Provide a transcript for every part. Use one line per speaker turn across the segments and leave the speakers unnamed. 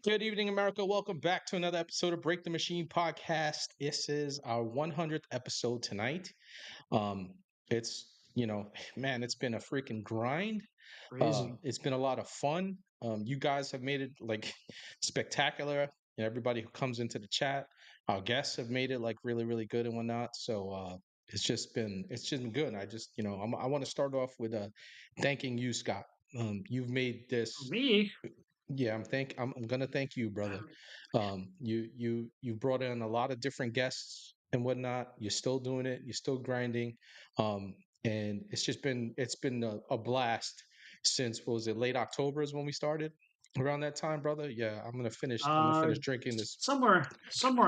Good evening, America. Welcome back to another episode of Break the Machine podcast. This is our 100th episode tonight. Um, it's man, it's been a freaking grind.
Crazy.
It's been a lot of fun. You guys have made it like spectacular. And everybody who comes into the chat, our guests have made it like really, really good and whatnot. So it's just been good. I want to start off with thanking you, Scott. You've made this
Me?
yeah, I'm gonna thank you, brother. You brought in a lot of different guests and whatnot. You're still doing it. You're still grinding, and it's been a blast since what was it late October is when we started around that time, brother. Yeah,
Uh,
I'm gonna finish drinking this.
somewhere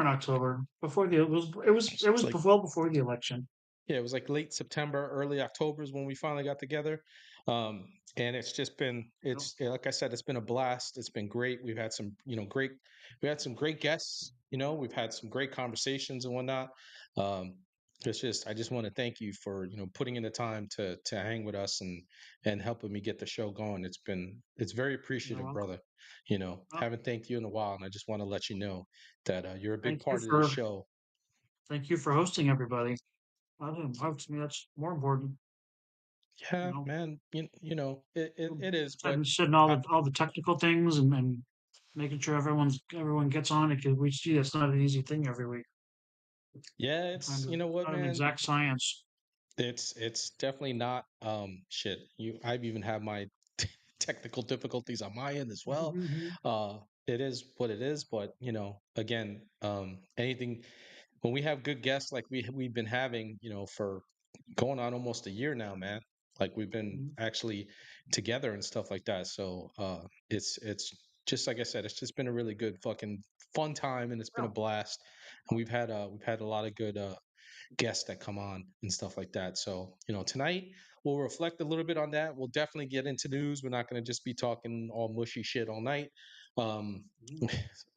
in October before it was
Like
well before the election.
yeah, it was like late September, early October is when we finally got together. Um, and it's just been,
Yep.
it's like I said, it's been a blast. It's been great. We've had we had some great guests. We've had some great conversations and whatnot. Um, I just want to thank you for putting in the time to hang with us and helping me get the show going. It's very
You're
appreciative,
welcome.
brother.
Well,
Haven't thanked you in a while, and I just want to let you know that you're a big
thank you
part of this
for
show.
thank you for hosting everybody. To me, that's more important. You
Yeah,
know,
man. It is, but
setting
I,
all the technical things and making sure everyone gets on it because we see that's not an easy thing every week.
yeah,
Kind
it's
of
you know what,
not an
man.
exact science.
It's definitely not shit. I've even had my technical difficulties on my end as well.
Mhm.
Uh, it is what it is, but again, anything when we have good guests like we've been having, for going on almost a year now, man. Like we've been actually together and stuff like that. So it's just like I said, it's just been a really good fucking fun time, and it's been a
Yeah.
blast. And we've had a lot of good guests that come on and stuff like that. So tonight we'll reflect a little bit on that. We'll definitely get into news. We're not going to just be talking all mushy shit all night. Um,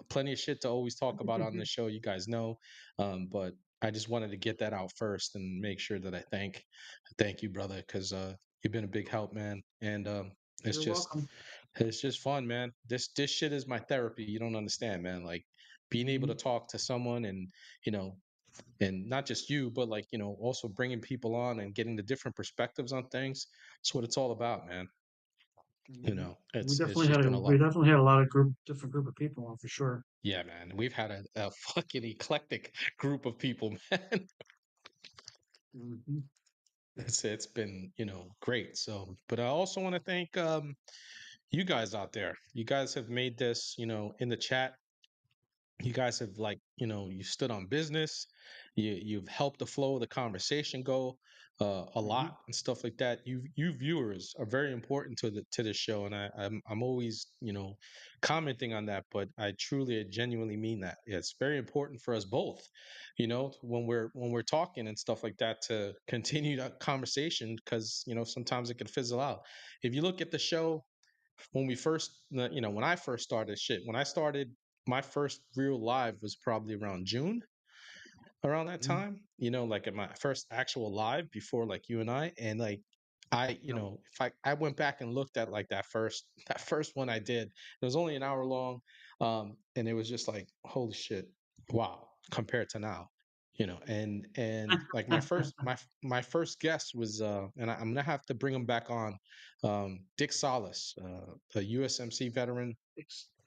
plenty of shit to always talk about on this show, you guys know. But I just wanted to get that out first and make sure that I thank you, brother, because you've been a big help, man. And it's
You're
just
welcome.
it's just fun, man. This shit is my therapy. You don't understand, man. Like being able to
Mhm.
talk to someone you know and not just you, but like also bringing people on and getting the different perspectives on things. It's what it's all about, man.
Mhm.
It's just been a
We
lot.
definitely had a lot of different group of people on for sure.
Yeah, man. We've had a fucking eclectic group of people, man.
Mhm.
It's been great. So, but I also want to thank you guys out there. You guys have made this in the chat. You guys have you stood on business. You've helped the flow of the conversation go a
Mhm.
lot and stuff like that. You viewers are very important to the show, and I'm always commenting on that. But I truly, genuinely mean that. Yeah, it's very important for us both, when we're talking and stuff like that to continue that conversation because sometimes it can fizzle out. If you look at the show when we first when I first started shit when I started my first real live was probably around June around that
Mhm.
time, like at my first actual live before like you and and like I
Yep.
if I went back and looked at like that first one I did, it was only an hour long, and it was just like holy shit, wow, compared to now, and like my first guest was and I'm gonna have to bring him back on, Dick Salas, a USMC veteran.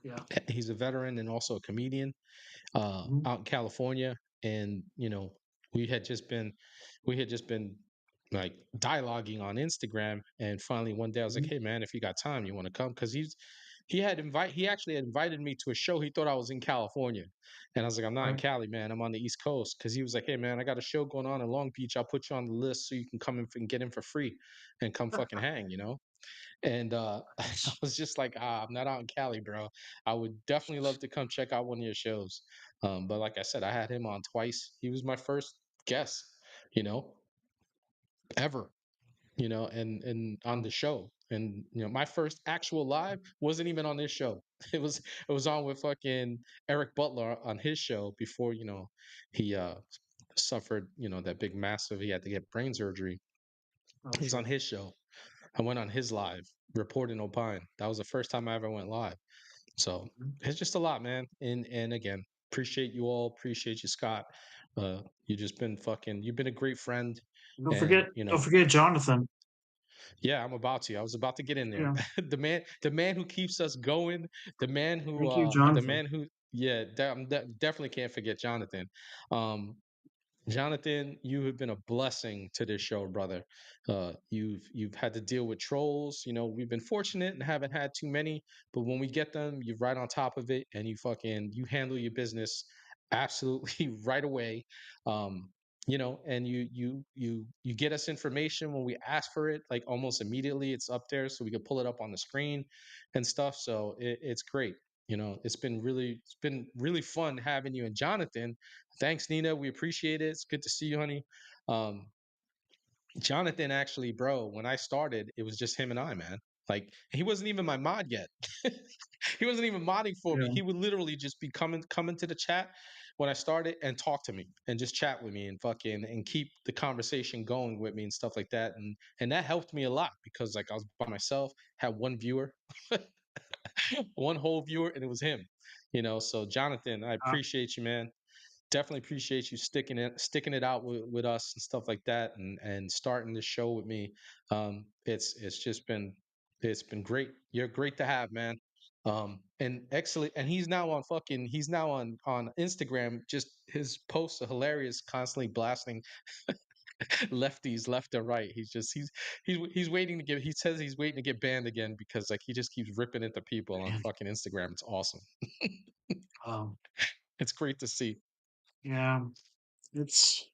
Yeah.
He's a veteran and also a comedian
Mhm.
out in California, and we had just been we had just been like dialoguing on Instagram, and finally one day I was like,
Mhm.
"Hey man, if you got time, you want to come?" Because he actually had invited me to a show. He thought I was in California, and I was like, "I'm not in
Right.
Cali, man. I'm on the East Coast." Because he was like, "Hey man, I got a show going on in Long Beach. I'll put you on the list so you can come in and get in for free, and come fucking hang." And I
Nice.
was just like, I'm not out in Cali, bro. I would definitely love to come check out one of your shows. But like I said, I had him on twice. He was my first guest, you know, ever, and on
Wow.
the show. And my first actual live wasn't even on this show. It was on with fucking Eric Butler on his show before he suffered that big massive. He had to get brain surgery.
Oh,
It was on
sure.
his show. I went on his live, report and opine. That was the first time I ever went live. So it's just a lot, man. And again, appreciate you all. Appreciate you, Scott. You just been fucking. You've been a great friend,
Don't
and
forget, don't forget Jonathan.
yeah, I'm about to. I was about to get in there.
Yeah.
The man who keeps us going.
Thank you,
The
Jonathan.
man who. Yeah, definitely can't forget Jonathan. Um, Jonathan, you have been a blessing to this show, brother. You've had to deal with trolls. You know, we've been fortunate and haven't had too many, but when we get them, you're right on top of it, and you handle your business absolutely right away. Um, you know, and you get us information when we ask for it, like almost immediately. It's up there, so we can pull it up on the screen and stuff. So it's great. You know, it's been really fun having you and Jonathan. Thanks, Nina. We appreciate it. It's good to see you, honey. Um, Jonathan, actually, bro, when I started, it was just him and I, man. Like he wasn't even my mod yet. He wasn't even modding for me.
Yeah.
He would literally just be coming to the chat when I started and talk to me and just chat with me and fucking and keep the conversation going with me and stuff like that. And that helped me a lot because like I was by myself, had one viewer, one whole viewer, and it was him. You know, so Jonathan, I
Uh,
appreciate you, man. Definitely appreciate you sticking it out with us and stuff like that, and starting the show with me. It's just been it's been great. You're great to have, man. And excellent. And he's now on Instagram. Just his posts are hilarious, constantly blasting lefties left and right. He's waiting to get. He says he's waiting to get banned again because like he just keeps ripping into people on
man.
fucking Instagram. It's awesome.
Um,
It's great to see.
yeah. It's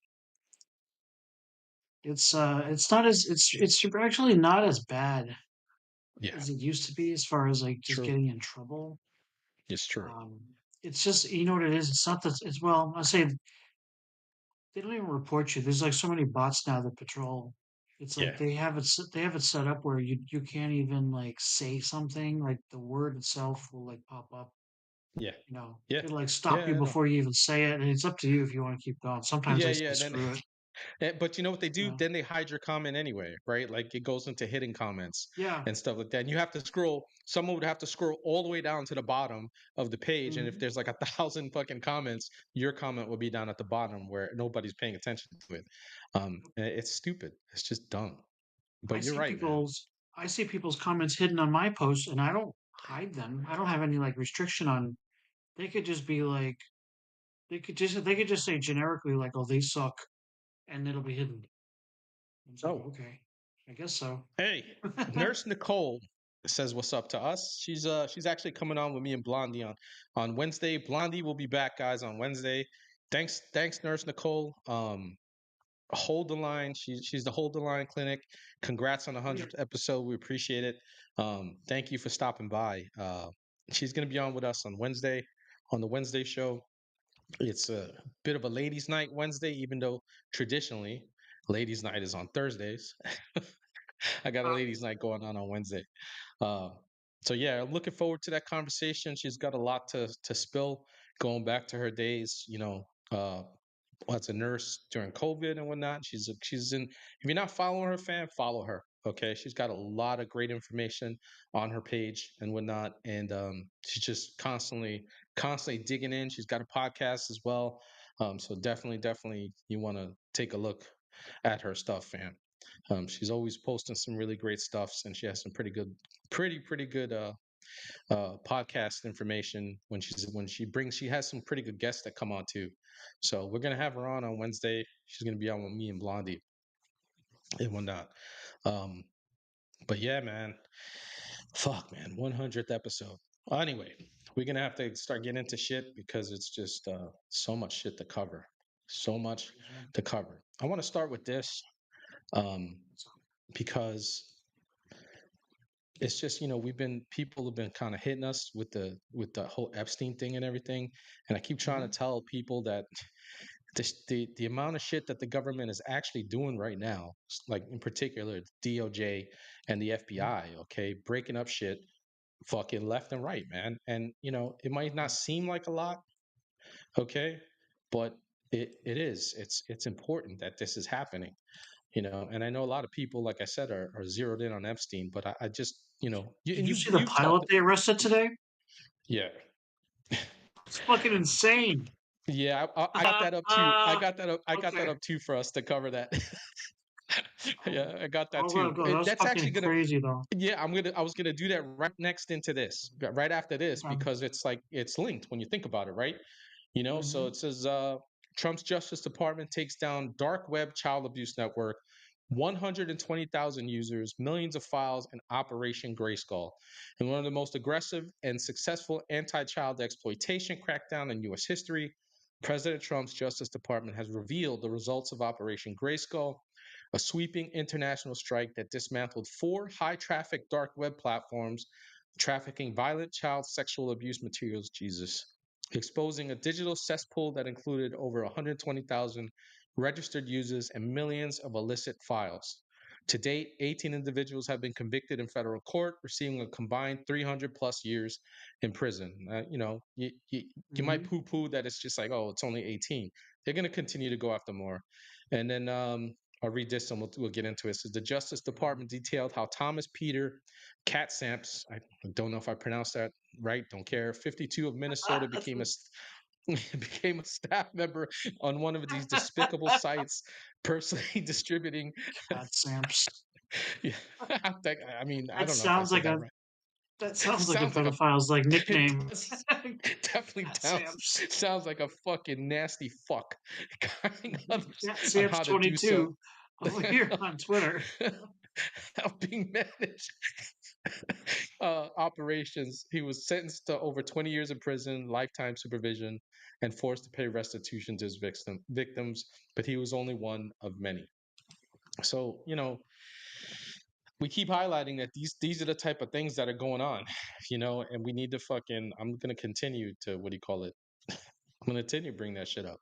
it's not as it's actually not as bad
Yeah,
as it used to be as far as like just
true.
getting in trouble.
It's true.
Um, it's just you know what it is. It's not that it's well. I say they don't even report you. There's like so many bots now that patrol. It's like
Yeah.
they have it set up where you can't even like say something like the word itself will like pop up.
Yeah.
You know,
Yeah.
it'll like stop you
Yeah, I know.
before you even say it, and it's up to you if you want to keep going. Sometimes
Yeah,
they say
yeah. Then,
screw it.
but you know what they do?
Yeah,
Then they hide your comment anyway, right? Like it goes into hidden comments
yeah.
and stuff like that. And you have to scroll. Someone would have to scroll all the way down to the bottom of the page, and if
Mhm.
there's like 1,000 fucking comments, your comment will be down at the bottom where nobody's paying attention to it. It's stupid. It's just dumb.
I
But you're
see
right, man.
people's I see people's comments hidden on my posts, and I don't hide them. I don't have any like restriction on. They could just be like they could just say generically like, "Oh, they suck," and it'll be hidden. It's like,
Oh,
okay, I guess so.
hey, Nurse Nicole says what's up to us. She's actually coming on with me and Blondie on Wednesday. Blondie will be back, guys, on Wednesday. Thanks, Nurse Nicole. Hold the line. She's the Hold the Line Clinic. Congrats on the
Oh yeah,
100th episode. We appreciate it. Thank you for stopping by. She's gonna be on with us on Wednesday on the Wednesday show. It's a bit of a ladies' night Wednesday, even though traditionally ladies' night is on Thursdays. I got a ladies' night going on Wednesday. Uh, so yeah, I'm looking forward to that conversation. She's got a lot to spill, going back to her days, as a nurse during COVID and whatnot. She's in. If you're not following her, fan, follow her. Okay, she's got a lot of great information on her page and whatnot, and she's just constantly digging in. She's got a podcast as well, so definitely, you want to take a look at her stuff, fam. She's always posting some really great stuffs, and she has some pretty good podcast information she has some pretty good guests that come on too. So we're gonna have her on Wednesday. She's gonna be on with me and Blondie and whatnot. Um, but yeah, man, fuck, man, 100th episode. Anyway, we're gonna have to start getting into shit because it's just so much shit to cover, so much to cover. I want to start with this um, because it's just we've been people have been kind of hitting us with the whole Epstein thing and everything, and I keep trying to
hmm
tell people that the amount of shit that the government is actually doing right now, like in particular the DOJ and the FBI, okay, breaking up shit fucking left and right, man. And it might not seem like a lot, okay, but it is. It's important that this is happening. And I know a lot of people, like I said, are zeroed in on Epstein, but I just,
Did
and
you
you've
see the
you've talked.
pilot they arrested today?
Yeah.
It's fucking insane.
Yeah, I got that up too. I got that up. I got that
Okay.
up too for us to cover that.
Oh,
Yeah, I got that
oh my
too.
god, that's
That's actually
fucking
gonna.
crazy though.
Yeah, I was gonna do that right next into this, right after this,
Okay.
because it's like it's linked when you think about it, right? So
Mm-hmm.
it says Trump's Justice Department takes down dark web child abuse network, 120,000 users, millions of files, and Operation Grayskull. And one of the most aggressive and successful anti-child exploitation crackdown in U.S. history, President Trump's Justice Department has revealed the results of Operation Grayskull, a sweeping international strike that dismantled 4 high-traffic dark web platforms trafficking violent child sexual abuse materials. Jesus, exposing a digital cesspool that included over 120,000 registered users and millions of illicit files. To date, 18 individuals have been convicted in federal court, receiving a combined 300 plus years in prison. You might
Mm-hmm.
poo poo that it's just like, oh, it's only 18. They're going to continue to go after more. And then I'll read this and we'll get into it. It says the Justice Department detailed how Thomas Peter Katsamps, I don't know if I pronounced that right, don't care, 52 of Minnesota
That's
became a staff member on one of these despicable sites, personally distributing.
cat Samps.
Yeah, I mean, I
That
don't know if I
sounds
said
like
that
a
right.
that
It
sounds like a
sounds like a
pedophile's like
it
nickname.
does. It definitely
Cat
sounds
Samps.
sounds like a fucking nasty fuck guiding others
Cat
on
Samps
how to do so.
22 over here on Twitter.
Helping manage operations. He was sentenced to over 20 years in prison, lifetime supervision, and forced to pay restitution to his victims, but he was only one of many. So, we keep highlighting that these are the type of things that are going on, and we need to I'm gonna continue to what do you call it? I'm gonna continue to bring that shit up.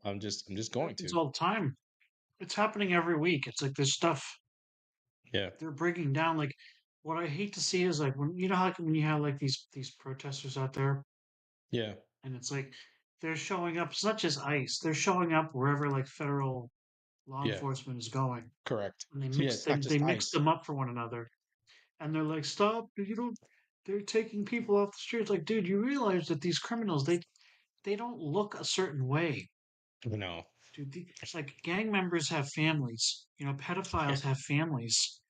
I'm just
It
going
happens
to.
all the time. It's happening every week. It's like this stuff
Yeah.
they're breaking down. Like what I hate to see is like when you know how like when you have like these protesters out there
Yeah.
and it's like they're showing up. It's not just ICE. They're showing up wherever like federal law
Yeah.
enforcement is going,
Correct.
and they
Yeah,
mix
it's
they
not
they
just
mix
ice.
them up for one another. And they're like, "Stop! You don't." They're taking people off the streets. Like, dude, you realize that these criminals they don't look a certain way.
No.
Dude, like gang members have families.
Yeah.
Pedophiles have families.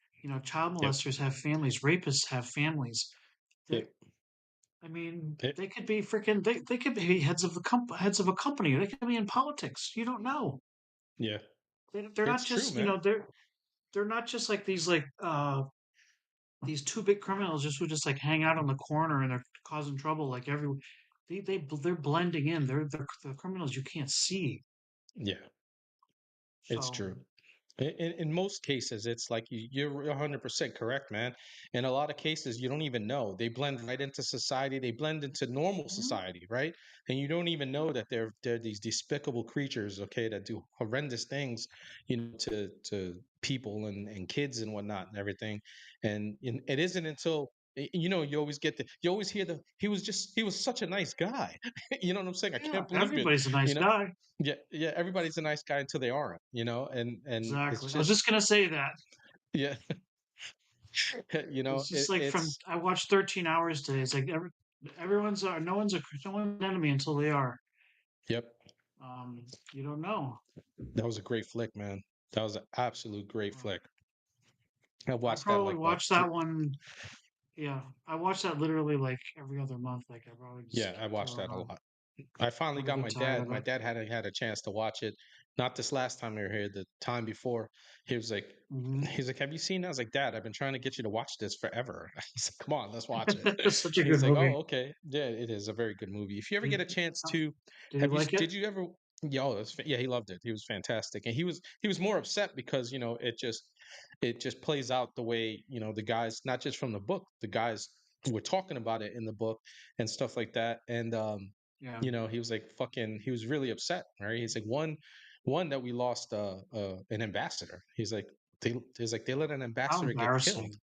Child
Yep.
molesters have families. Rapists have families.
Yep.
They, I mean,
Yep.
they could be freaking. They could be heads of a company. They could be in politics. You don't know.
Yeah.
They're not
It's true,
just.
man.
They're not just like these two big criminals just who just like hang out on the corner and they're causing trouble like every. They're blending in. They're the criminals you can't see.
Yeah. It's
So.
true. In most cases, it's like you're 100% correct, man. In a lot of cases, you don't even know. They blend right into society. They blend into normal
Mhm.
society, right? And you don't even know that they're these despicable creatures, okay, that do horrendous things, to people and kids and whatnot and everything. And it isn't until you always you always hear he was such a nice guy. You know what I'm saying? I
Yeah,
can't believe it.
everybody's a nice
You know?
guy.
Yeah, yeah, everybody's a nice guy until they aren't, and it's
Exactly. I was
just
just gonna say that.
yeah,
It's just
it,
like from
it's
I watched 13 hours today. It's like everyone's no one's an enemy until they are.
yep.
You don't know.
That was a great flick, man. That was an absolute great
Uh,
flick. I
I
watched that
probably
like what
watch that one. Yeah, I watch that literally like every other month. Like I probably
yeah,
just
I watched
throw it
that a
on.
lot. I finally
Never
got
get
my
tired
dad.
of
My
it.
dad hadn't had a chance to watch it. Not this last time we were here, the time before. He was like,
Hmm.
he's like, "Have you seen it?" I was like, "Dad, I've been trying to get you to watch this forever." I was like, "Come on, let's watch it."
It's such a good
He's like,
movie.
"Oh, okay, yeah, it is a very good movie. If you ever
Did
get a chance to,
did he like it?
did you ever?" Yeah, yeah, he loved it. He was fantastic, and he was more upset because it just plays out the way the guys, not just from the book, the guys were talking about it in the book and stuff like that, and
Yeah.
he was like fucking he was really upset, right? He's like one that we lost an ambassador. He's like they let an
How
ambassador get killed.
embarrassing.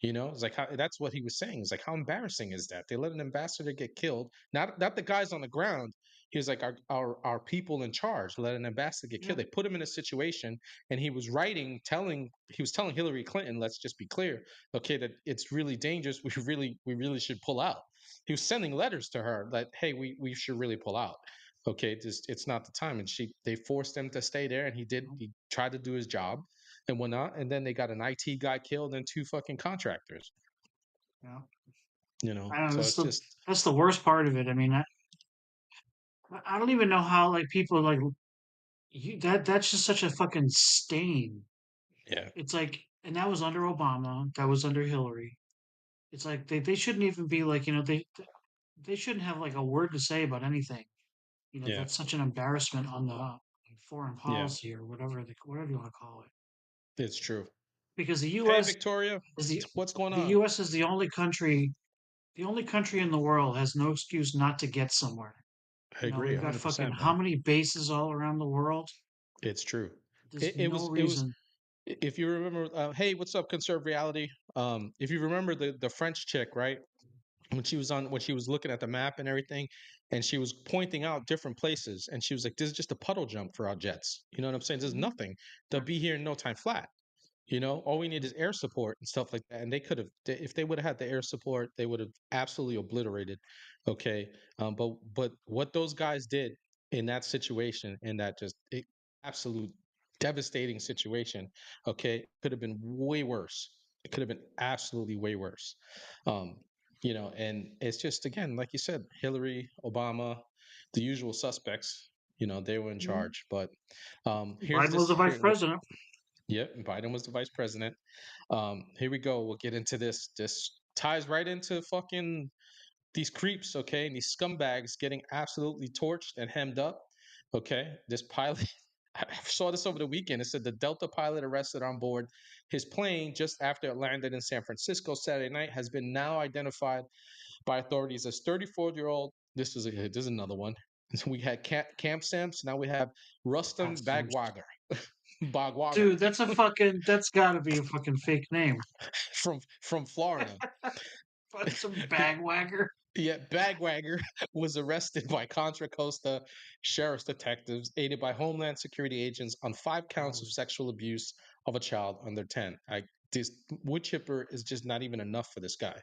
It's like that's what he was saying. It's like how embarrassing is that? They let an ambassador get killed. Not the guys on the ground. He was like our people in charge let an ambassador get
Yeah.
killed. They put him in a situation, and he was telling Hillary Clinton, let's just be clear, okay, that it's really dangerous. We really should pull out. sending letters to her that, hey, we should really pull out. Okay, just it's not the time. And they forced him to stay there, and he tried to do his job and whatnot. And then they got an IT guy killed and two fucking contractors.
Yeah. I know
So it's just
that's the worst part of it. I mean, I don't even know how like people like that's just such a fucking stain.
yeah,
It's like, and that was under Obama, that was under Hillary. It's like they shouldn't even be like, they shouldn't have like a word to say about anything.
yeah,
That's such an embarrassment on the foreign
yeah.
policy or whatever you want to call it.
It's true.
Because
Hey, Victoria,
is the
what's going
the
on?
U.S. is the only country in the world has no excuse not to get somewhere.
I agree,
We've got fucking
100%,
how
man.
many bases all around the world?
It's true.
There's
It
no
was.
reason.
If you remember, hey, what's up, Conserve Reality? If you remember the French chick, right? When she was looking at the map and everything, and she was pointing out different places, and she was like, "This is just a puddle jump for our jets." You know what I'm saying? There's
Mhm.
nothing. They'll be here in no time flat. All we need is air support and stuff like that. And they could have, if they would have had the air support, they would have absolutely obliterated. Okay, but what those guys did in that situation, in that absolute devastating situation, okay, could have been way worse. It could have been absolutely way worse. Um, and it's just again, like you said, Hillary, Obama, the usual suspects. They were in
Mhm.
charge. But here's
Biden was
this
the vice
here.
president.
Yep, Biden was the vice president. Here we go. We'll get into this. This ties right into fucking these creeps, okay, and these scumbags getting absolutely torched and hemmed up. Okay, this pilot. I saw this over the weekend. It said the Delta pilot arrested on board his plane just after it landed in San Francisco Saturday night has been now identified by authorities as 34-year-old. This is another one. We had Camp Stamps. Now we have Rustam Bagwager. Bagwager
Dude, that's gotta be a fucking fake name.
from Florida.
But some bagwagger.
Yet Bagwagger was arrested by Contra Costa sheriff's detectives, aided by Homeland Security agents, on 5 counts of
Um,
sexual abuse of a child under 10. This wood chipper is just not even enough for this guy.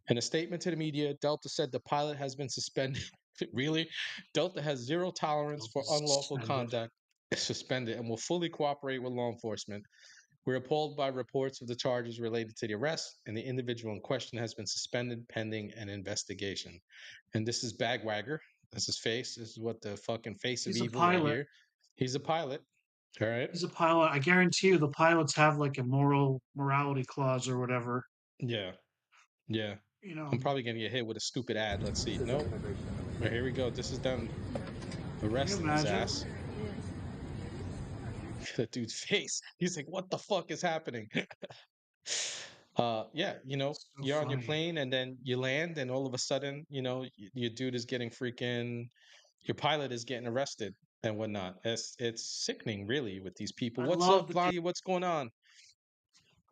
In a statement to the media, Delta said the pilot has been suspended. Really? Delta has zero tolerance for unlawful
suspended.
conduct, suspended, and will fully cooperate with law enforcement. We're appalled by reports of the charges related to the arrest, and the individual in question has been suspended pending an investigation. And this is Bagwagger. That's his face. This is what the fucking face of
He's a
evil right
pilot.
here. He's a pilot. All right.
He's a pilot. I guarantee you the pilots have like a morality clause or whatever.
Yeah. Yeah.
You know,
I'm probably going to get hit with a stupid ad. Let's see. Nope. Well, here we go. This is them
can you
arresting his
imagine?
ass. That dude's face. He's like, what the fuck is happening? Yeah,
It's so
you're on your
funny.
plane and then you land, and all of a sudden, your dude is getting freaking, your pilot is getting arrested and whatnot. It's sickening, really, with these people.
I
What's
love
up,
that they
Vladi? What's going on?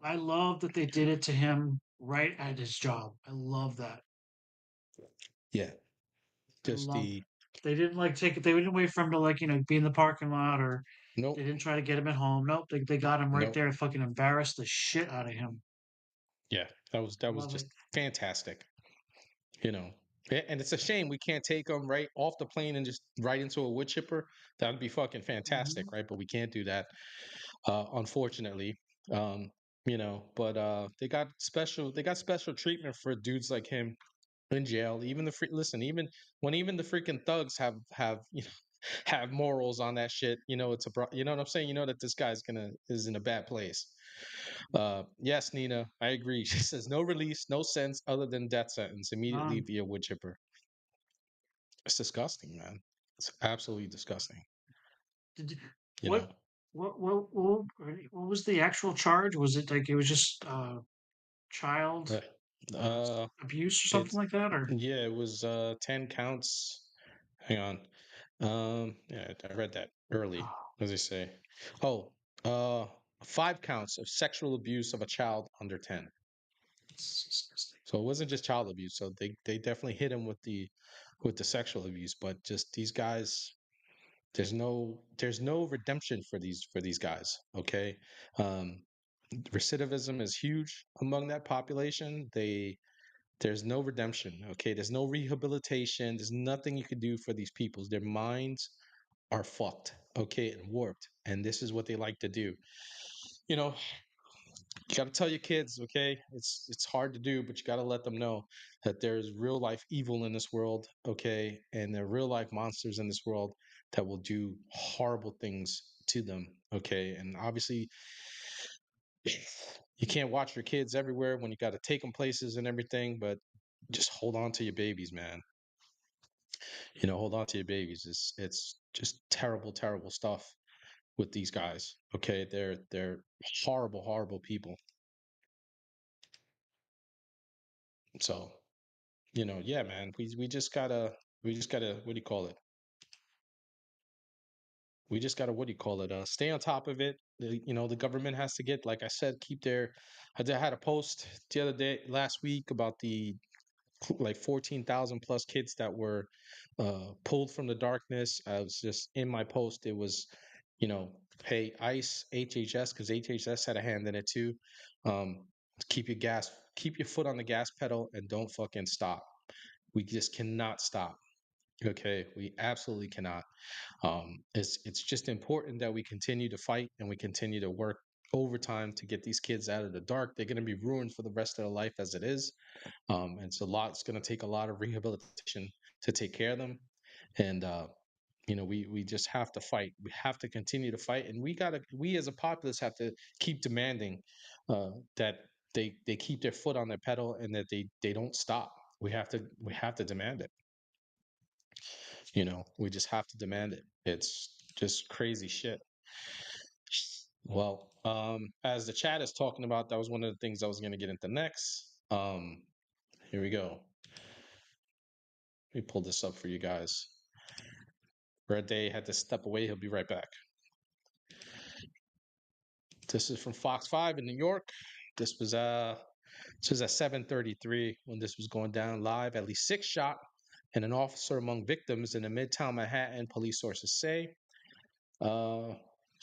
I love that they did it to him right at his job. I love that.
Yeah,
I
just
love
the
they didn't like take it. They didn't wait for him to like be in the parking lot or they
nope,
didn't try to get him at home. Nope, they got him right
nope.
there and fucking embarrassed the shit out of him.
Yeah, that was
Love it.
just fantastic. You know, and it's a shame we can't take them right off the plane and just right into a wood chipper. That would be fucking
Hmm.
fantastic, right? But we can't do that, unfortunately. Um, but they got special treatment for dudes like him in jail. Even the free listen, even the freaking thugs have have morals on that shit. You know what I'm saying. You know that this guy's gonna is in a bad place. Yes, Nina, I agree. She says no release, no sense other than death sentence immediately
Um,
via wood chipper. It's disgusting, man. It's absolutely disgusting.
did
You know.
what what was the actual charge? Was it like it was just child
But,
uh,
uh,
abuse or something
it's
like that, or
yeah, it was 10 counts. Hang on. Yeah, I read that early.
oh,
What does it say? Oh, uh, 5 counts of sexual abuse of a child under 10.
it's disgusting.
So it wasn't just child abuse. So they definitely hit him with the sexual abuse, but just these guys, there's no redemption for these guys. Okay. Um, Recidivism is huge among that population. There's no redemption. Okay, there's no rehabilitation. There's nothing you can do for these peoples. Their minds are fucked. Okay, and warped. And this is what they like to do. You know, you got to tell your kids, okay, it's hard to do, but you got to let them know that there's real life evil in this world, okay, and there are real life monsters in this world that will do horrible things to them, okay. And obviously you can't watch your kids everywhere when you got to take them places and everything, but just hold on to your babies, man. Hold on to your babies. It's just terrible, terrible stuff with these guys, okay. They're horrible, horrible people. So yeah, man, we just gotta what do you call it? We just gotta what do you call it? Stay on top of it. The government has to get, like I said, keep their. I had a post the other day, last week, about the like 14,000 plus kids that were pulled from the darkness. I was just in my post. It was, you know, hey, ICE, HHS, because HHS had a hand in it too. Um, keep your foot on the gas pedal and don't fucking stop. We just cannot stop. Okay, we absolutely cannot. It's just important that we continue to fight and we continue to work overtime to get these kids out of the dark. They're going to be ruined for the rest of their life as it is. And so it's going to take a lot of rehabilitation to take care of them. And we just have to fight. We have to continue to fight, and we as a populace have to keep demanding that they keep their foot on their pedal and that they don't stop. We have to demand it. We just have to demand it. It's just crazy shit. Well, as the chat is talking about, that was one of the things I was going to get into next. Here we go. Let me pull this up for you guys. Red Day had to step away. He'll be right back. This is from Fox 5 in New York. This was at 7:33 when this was going down live. At least 6 shot and an officer among victims in the Midtown Manhattan, police sources say. Uh,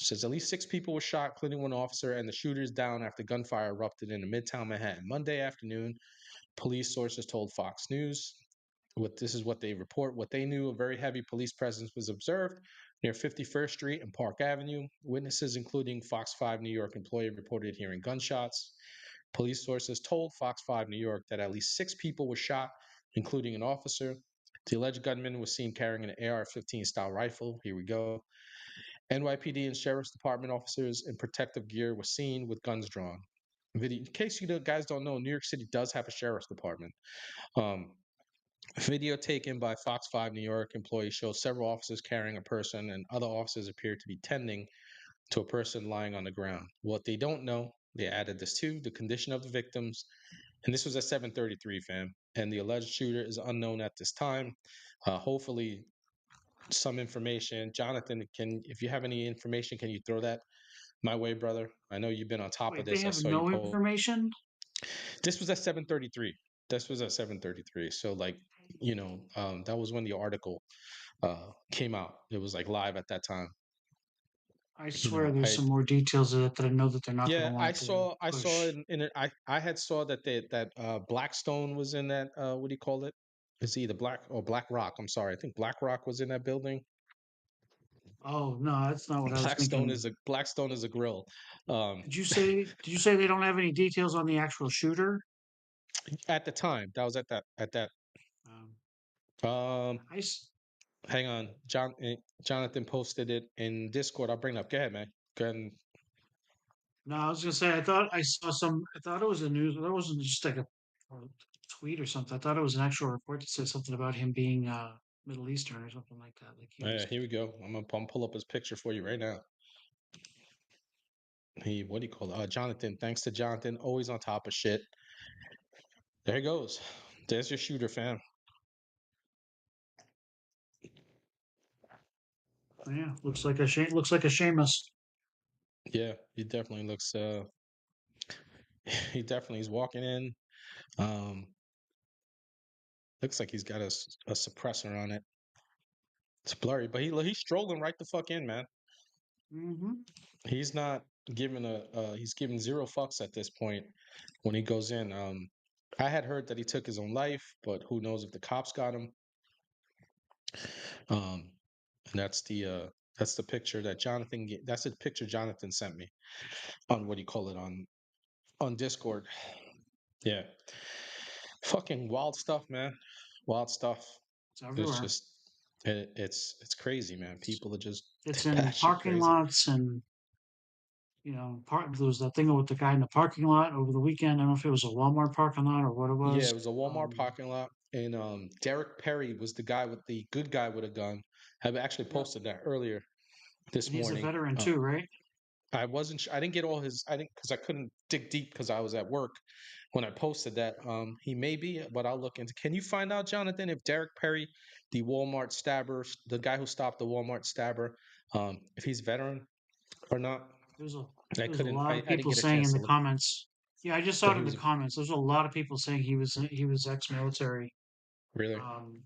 Says at least 6 people were shot, including one officer, and the shooters down after gunfire erupted in the Midtown Manhattan Monday afternoon. Police sources told Fox News. This is what they report. What they knew: a very heavy police presence was observed near 51st Street and Park Avenue. Witnesses, including Fox 5 New York employee, reported hearing gunshots. Police sources told Fox 5 New York that at least 6 people were shot, including an officer. The alleged gunman was seen carrying an AR-15 style rifle. Here we go. NYPD and Sheriff's Department officers in protective gear were seen with guns drawn. In case you guys don't know, New York City does have a Sheriff's Department. Video taken by Fox 5 New York employees shows several officers carrying a person, and other officers appear to be tending to a person lying on the ground. What they don't know, they added this too, the condition of the victims. And this was at 7:33, fam. And the alleged shooter is unknown at this time. Hopefully, some information. Jonathan, if you have any information, can you throw that my way, brother? I know you've been on top of
Wait, they
this. I
have
saw you
no
post.
information?
This was at 7:33. This was at 7:33. So that was when the article came out. It was like live at that time.
I
You
swear
know,
there's
I
some more details of it that I know that they're not going
yeah,
to
I
want to
saw I saw
push.
it in it. I had saw that Blackstone was in that. What do you call it? It's either Black or Black Rock. I'm sorry. I think Black Rock was in that building.
Oh, no, that's not what I was thinking.
Blackstone is a grill. Um,
Did you say they don't have any details on the actual shooter?
at the time, that was at that.
Um,
Um,
I s-
Hang on, Jonathan posted it in Discord. I'll bring it up. Go ahead, man. Go ahead.
no, I was gonna say I thought it was a news. That wasn't just like a tweet or something. I thought it was an actual report that said something about him being Middle Eastern or something like that. Like he was.
Here we go. I'm pull up his picture for you right now. What do you call it? Jonathan. Thanks to Jonathan, always on top of shit. There he goes. There's your shooter, fam.
Yeah, looks like a Seamus.
Yeah, he definitely looks. He definitely is walking in. Um, Looks like he's got a suppressor on it. It's blurry, but he's strolling right the fuck in, man.
Hmm.
He's not giving he's giving zero fucks at this point when he goes in. I had heard that he took his own life, but who knows if the cops got him. Um, and that's the picture that that's the picture Jonathan sent me on what do you call it on Discord. Yeah, fucking wild stuff, man. Wild stuff.
It's
It's
everywhere.
just it's crazy, man. People are just
It's in
batshit
parking
crazy.
lots and there was that thing with the guy in the parking lot over the weekend. I don't know if it was a Walmart parking lot or what it
Yeah,
was.
it was a Walmart parking lot, and Derek Perry was the guy with the good guy with a gun. I've actually
Yep.
posted that earlier this
And he's a
morning.
veteran too, right?
I wasn't. I didn't get all his. I didn't because I couldn't dig deep because I was at work when I posted that. He may be, but I'll look into. Can you find out, Jonathan, if Derek Perry, the Walmart stabber, the guy who stopped the Walmart stabber, if he's veteran or not?
There's a
I
there's a
couldn't.
lot of
I didn't
people
get a
saying
chance
in
to
the
look
comments. Yeah, I just saw
that
it
he
in the
was
comments. There's a lot of people saying he was ex-military.
really.
Um,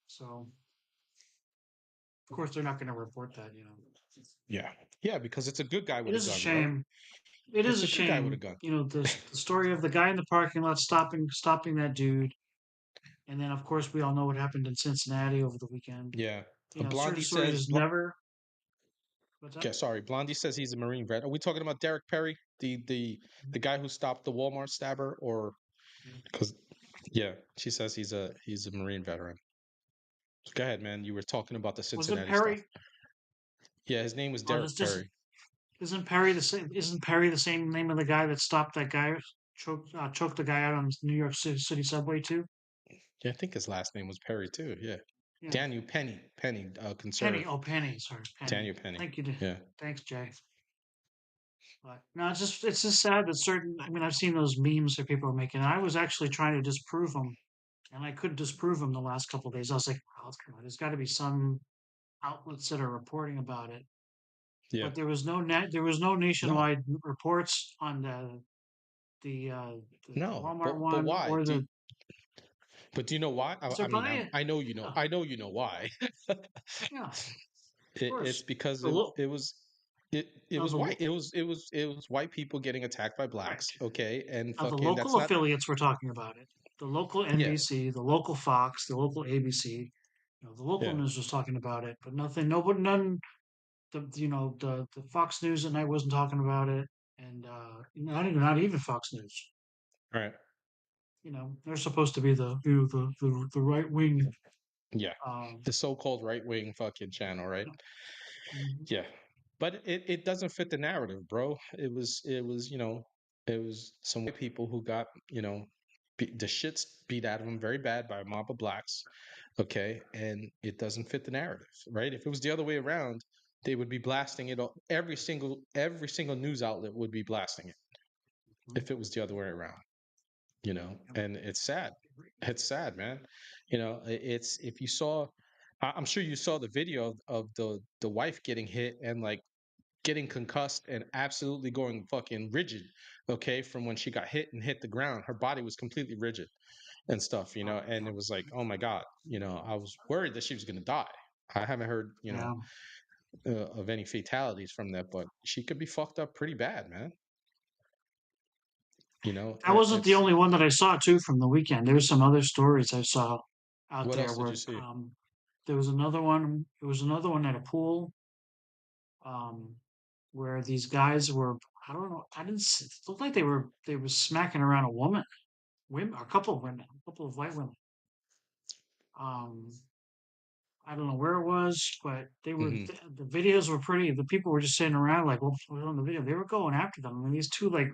so of course they're not going to report that.
Yeah, yeah, because it's a good guy
It
with a
is a
gun, bro.
shame. It is
It's
a
a good guy with a
shame.
gun.
The story of the guy in the parking lot stopping that dude, and then of course we all know what happened in Cincinnati over the weekend.
Yeah.
Certain
Blondie
stories
says.
is never. What's that?
Okay, sorry. Blondie says he's a Marine vet. Are we talking about Derek Perry, the guy who stopped the Walmart stabber, or
Yeah.
because yeah, she says he's a Marine veteran. So go ahead, man. You were talking about the
Wasn't
Cincinnati stuff.
Perry?
Yeah, his name was
Oh,
Derek
this just
Perry.
isn't Perry the same? Isn't Perry the same name of the guy that stopped that guy, choked the guy out on New York City subway too?
Yeah, I think his last name was Perry too. Yeah,
Yeah,
Daniel Penny,
Penny.
conserve
Oh, Penny. Sorry, Penny.
Daniel Penny.
Thank you.
Yeah,
Thanks, Jay. But no, it's just sad that certain. I mean, I've seen those memes that people are making. And I was actually trying to disprove them, and I couldn't disprove them the last couple of days. I was like, oh, come on, there's got to be some outlets that are reporting about it.
yeah.
But there was no
No,
nationwide reports on the uh, the
no.
Walmart
But
one
why?
or the.
But do you know why?
Because
I
they're
mean,
buying.
I know you know.
Yeah,
I know you know why.
yeah, of
It's
course.
because
The lo-
it
no,
was
the
white. It was white people getting attacked by
right.
blacks. Okay, and
Now the
fucking that's
local
not.
affiliates we're talking about it. The local
Yeah,
NBC, the local Fox, the local ABC. The local
yeah.
news was talking about it, but nothing. Nobody, none. The Fox News at night wasn't talking about it, and not even Fox News.
All right.
They're supposed to be the right wing.
Yeah,
Um,
the so-called right-wing fucking channel, right?
mhm.
Yeah, but it doesn't fit the narrative, bro. It was some white people who got the shits beat out of them very bad by a mob of blacks. Okay, and it doesn't fit the narrative, right? If it was the other way around, they would be blasting it. Every single news outlet would be blasting it if it was the other way around. And it's sad. It's sad, man. It's if you saw, I'm sure you saw the video of the wife getting hit and like getting concussed and absolutely going fucking rigid. Okay, from when she got hit and hit the ground, her body was completely rigid and stuff. And it was like, oh my god, I was worried that she was gonna die. I haven't heard,
Yeah,
of any fatalities from that, but she could be fucked up pretty bad, man.
that wasn't the
It's
only one that I saw too from the weekend. There was some other stories I saw out
what
there
else did you
where
see?
there was another one. There was another one at a pool um, where these guys were. I don't know. I didn't. It looked like they were smacking around a women, a couple of women, a couple of white women. Um, I don't know where it was, but
Hmm.
the videos were pretty. The people were just sitting around like, "What's on the video?" They were going after them. I mean, these two like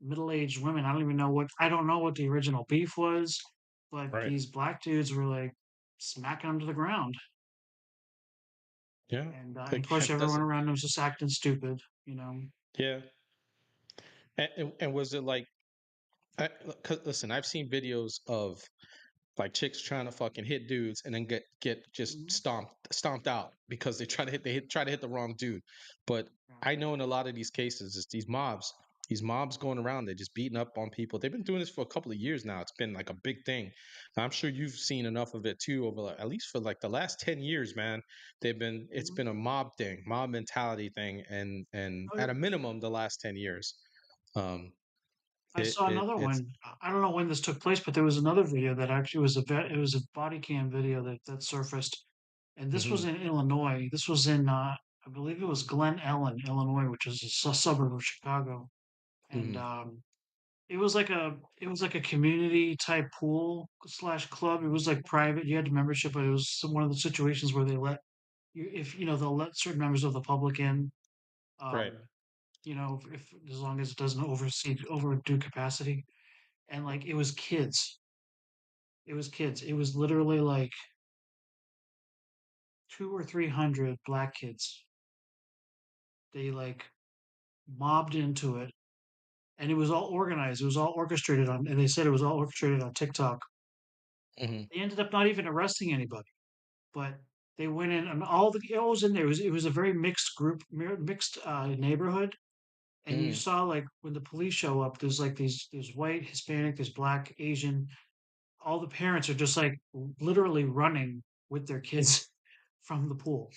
middle-aged women. I don't even know what. I don't know what the original beef was, but
Right.
these black dudes were like smacking them to the ground,
Yeah.
and of course
Again,
everyone
doesn't.
around them was just acting stupid. You know.
Yeah. And was it like? 'Cause listen, I've seen videos of like chicks trying to fucking hit dudes and then get just
Mhm.
stomped out because try to hit the wrong dude. But
Yeah.
I know in a lot of these cases, it's these mobs going around, they're just beating up on people. They've been doing this for a couple of years now. It's been like a big thing. I'm sure you've seen enough of it too over at least for like the last 10 years, man. It's
Mhm.
been a mob thing, mob mentality thing, and
Oh,
at
yeah.
a minimum the last 10 years. Um,
I saw another
It's
one. I don't know when this took place, but there was another video that actually was it was a body cam video that surfaced, and this was
hmm
in Illinois. This was in I believe it was Glen Ellen, Illinois, which is a suburb of Chicago, and
hmm
it was like a community type pool slash club. It was like private. You had membership, but it was one of the situations where they let you, if you know, they'll let certain members of the public in.
right.
Um, you know, if as long as it doesn't overdo capacity. And like it was kids. It was kids. It was literally like 200 or 300 black kids. They like mobbed into it, and it was all organized. It was all orchestrated on, and they said it was all orchestrated on TikTok.
hmm
They ended up not even arresting anybody, but they went in and all the it was in there. It was a very mixed group, mixed neighborhood, and you
hmm
saw like when the police show up, there's like these there's white, Hispanic, there's black, Asian. All the parents are just like literally running with their kids from the pool.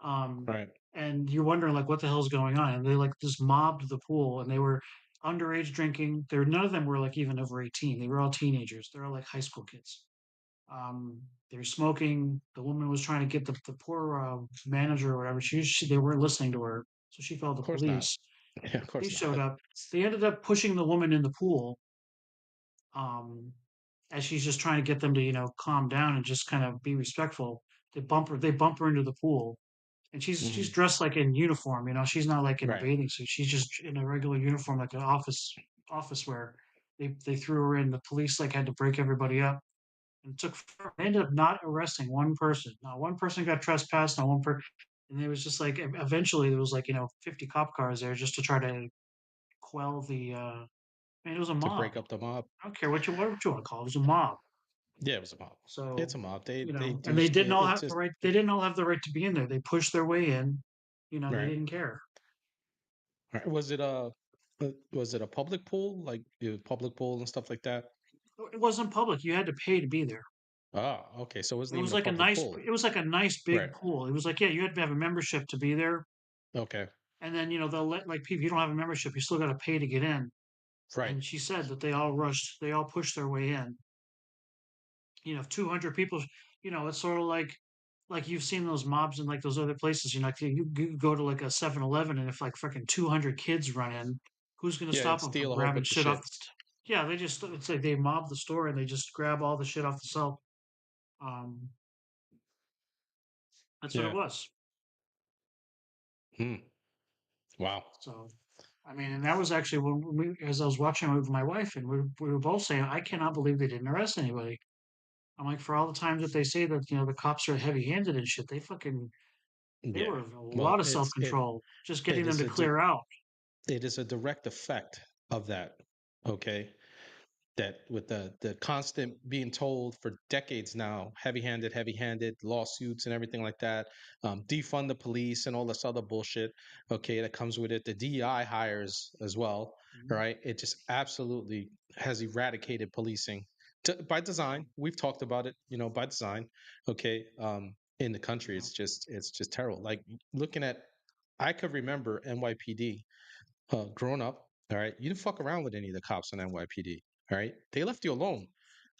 Um,
Right.
and you're wondering like what the hell's going on? And they like just mobbed the pool, and they were underage drinking. There, none of them were like even over 18. They were all teenagers. They're all like high school kids. They were smoking. The woman was trying to get the poor manager or whatever. They weren't listening to her, so she called
Of
the
course not.
police.
Yeah, of course
Police showed
not.
up. They ended up pushing the woman in the pool. Um, as she's just trying to get them to calm down and just kind of be respectful. They bump her into the pool, and she's
hmm
dressed like in uniform. She's not like in a
Right.
bathing suit. She's just in a regular uniform, like an office wear. They threw her in. The police like had to break everybody up, and it took. They ended up not arresting one person. Not one person got trespassed. Not one person. And it was just like eventually there was like 50 cop cars there just to try to quell the. It was a
To
mob.
break up the mob.
I don't care what you want to call it. It was a mob.
Yeah, it was a mob. It's
So,
a mob. They
and
do shit. It's just
they didn't all have the right to be in there. They pushed their way in. They
right.
didn't care.
Right. Was it a public pool, like public pool and stuff like that?
It wasn't public. You had to pay to be there.
Ah, okay. So it
It
wasn't even
was
a
like a
public
nice
pool.
it was like a nice
Right.
big pool. It was like, yeah, you had to have a membership to be there.
Okay.
And then, they'll let like people you don't have a membership, you still gotta pay to get in.
Right.
And she said that they all pushed their way in. 200 people, it's sort of like you've seen those mobs in like those other places. Like you go to like a 7-Eleven, and if like freaking 200 kids run in, who's going to
Yeah, and
stop them from
steal a whole
grabbing
bunch of
shit off
shit.
yeah, it's like they mob the store and they just grab all the shit off the shelf. Um, that's what it
Yeah.
was.
Hmm. Wow.
So, I mean, and that was actually as I was watching it with my wife, and we were both saying, I cannot believe they didn't arrest anybody. I'm like, for all the times that they say that, the cops are heavy handed and shit, they
Yeah.
were a
Well,
lot of self control just
it
getting them
is
to
a
clear out.
it is a direct effect of that. Okay. That with the constant being told for decades now, heavy handed lawsuits and everything like that, defund the police and all this other bullshit. Okay, that comes with it. The DEI hires as well.
Mhm.
Right. It just absolutely has eradicated policing by design. We've talked about it. By design. Okay. In the country,
Yeah.
it's just terrible. Like looking at, I could remember NYPD growing up, all right, you didn't fuck around with any of the cops on NYPD. All right, they left you alone.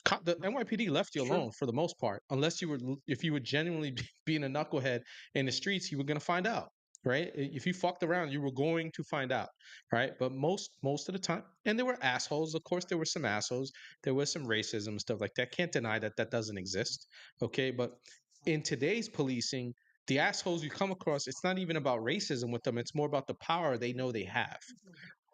The
Yep,
NYPD left you
it's true.
alone for the most part, unless if you were genuinely being a knucklehead in the streets, you were gonna find out, right? If you fucked around, you were going to find out, right? But most of the time, and there were assholes. Of course, there were some assholes. There was some racism and stuff like that. Can't deny that that doesn't exist, okay? But in today's policing, the assholes you come across, it's not even about racism with them. It's more about the power they know they have.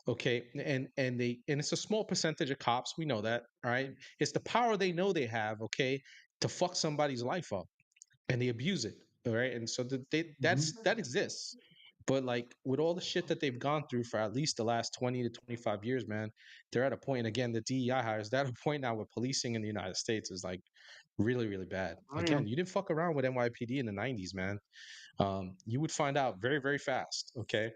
Okay, and it's a small percentage of cops. We know that, all right? It's the power they know they have, okay, to fuck somebody's life up, and they abuse it, all right? And so
Hmm.
that exists. But like with all the shit that they've gone through for at least the last 20 to 25 years, man, they're at a point. And again, the DEI hires. They're at a point now where policing in the United States is like really, really bad.
Oh yeah.
Again, you didn't fuck around with NYPD in the 90s, man. You would find out very, very fast. Okay,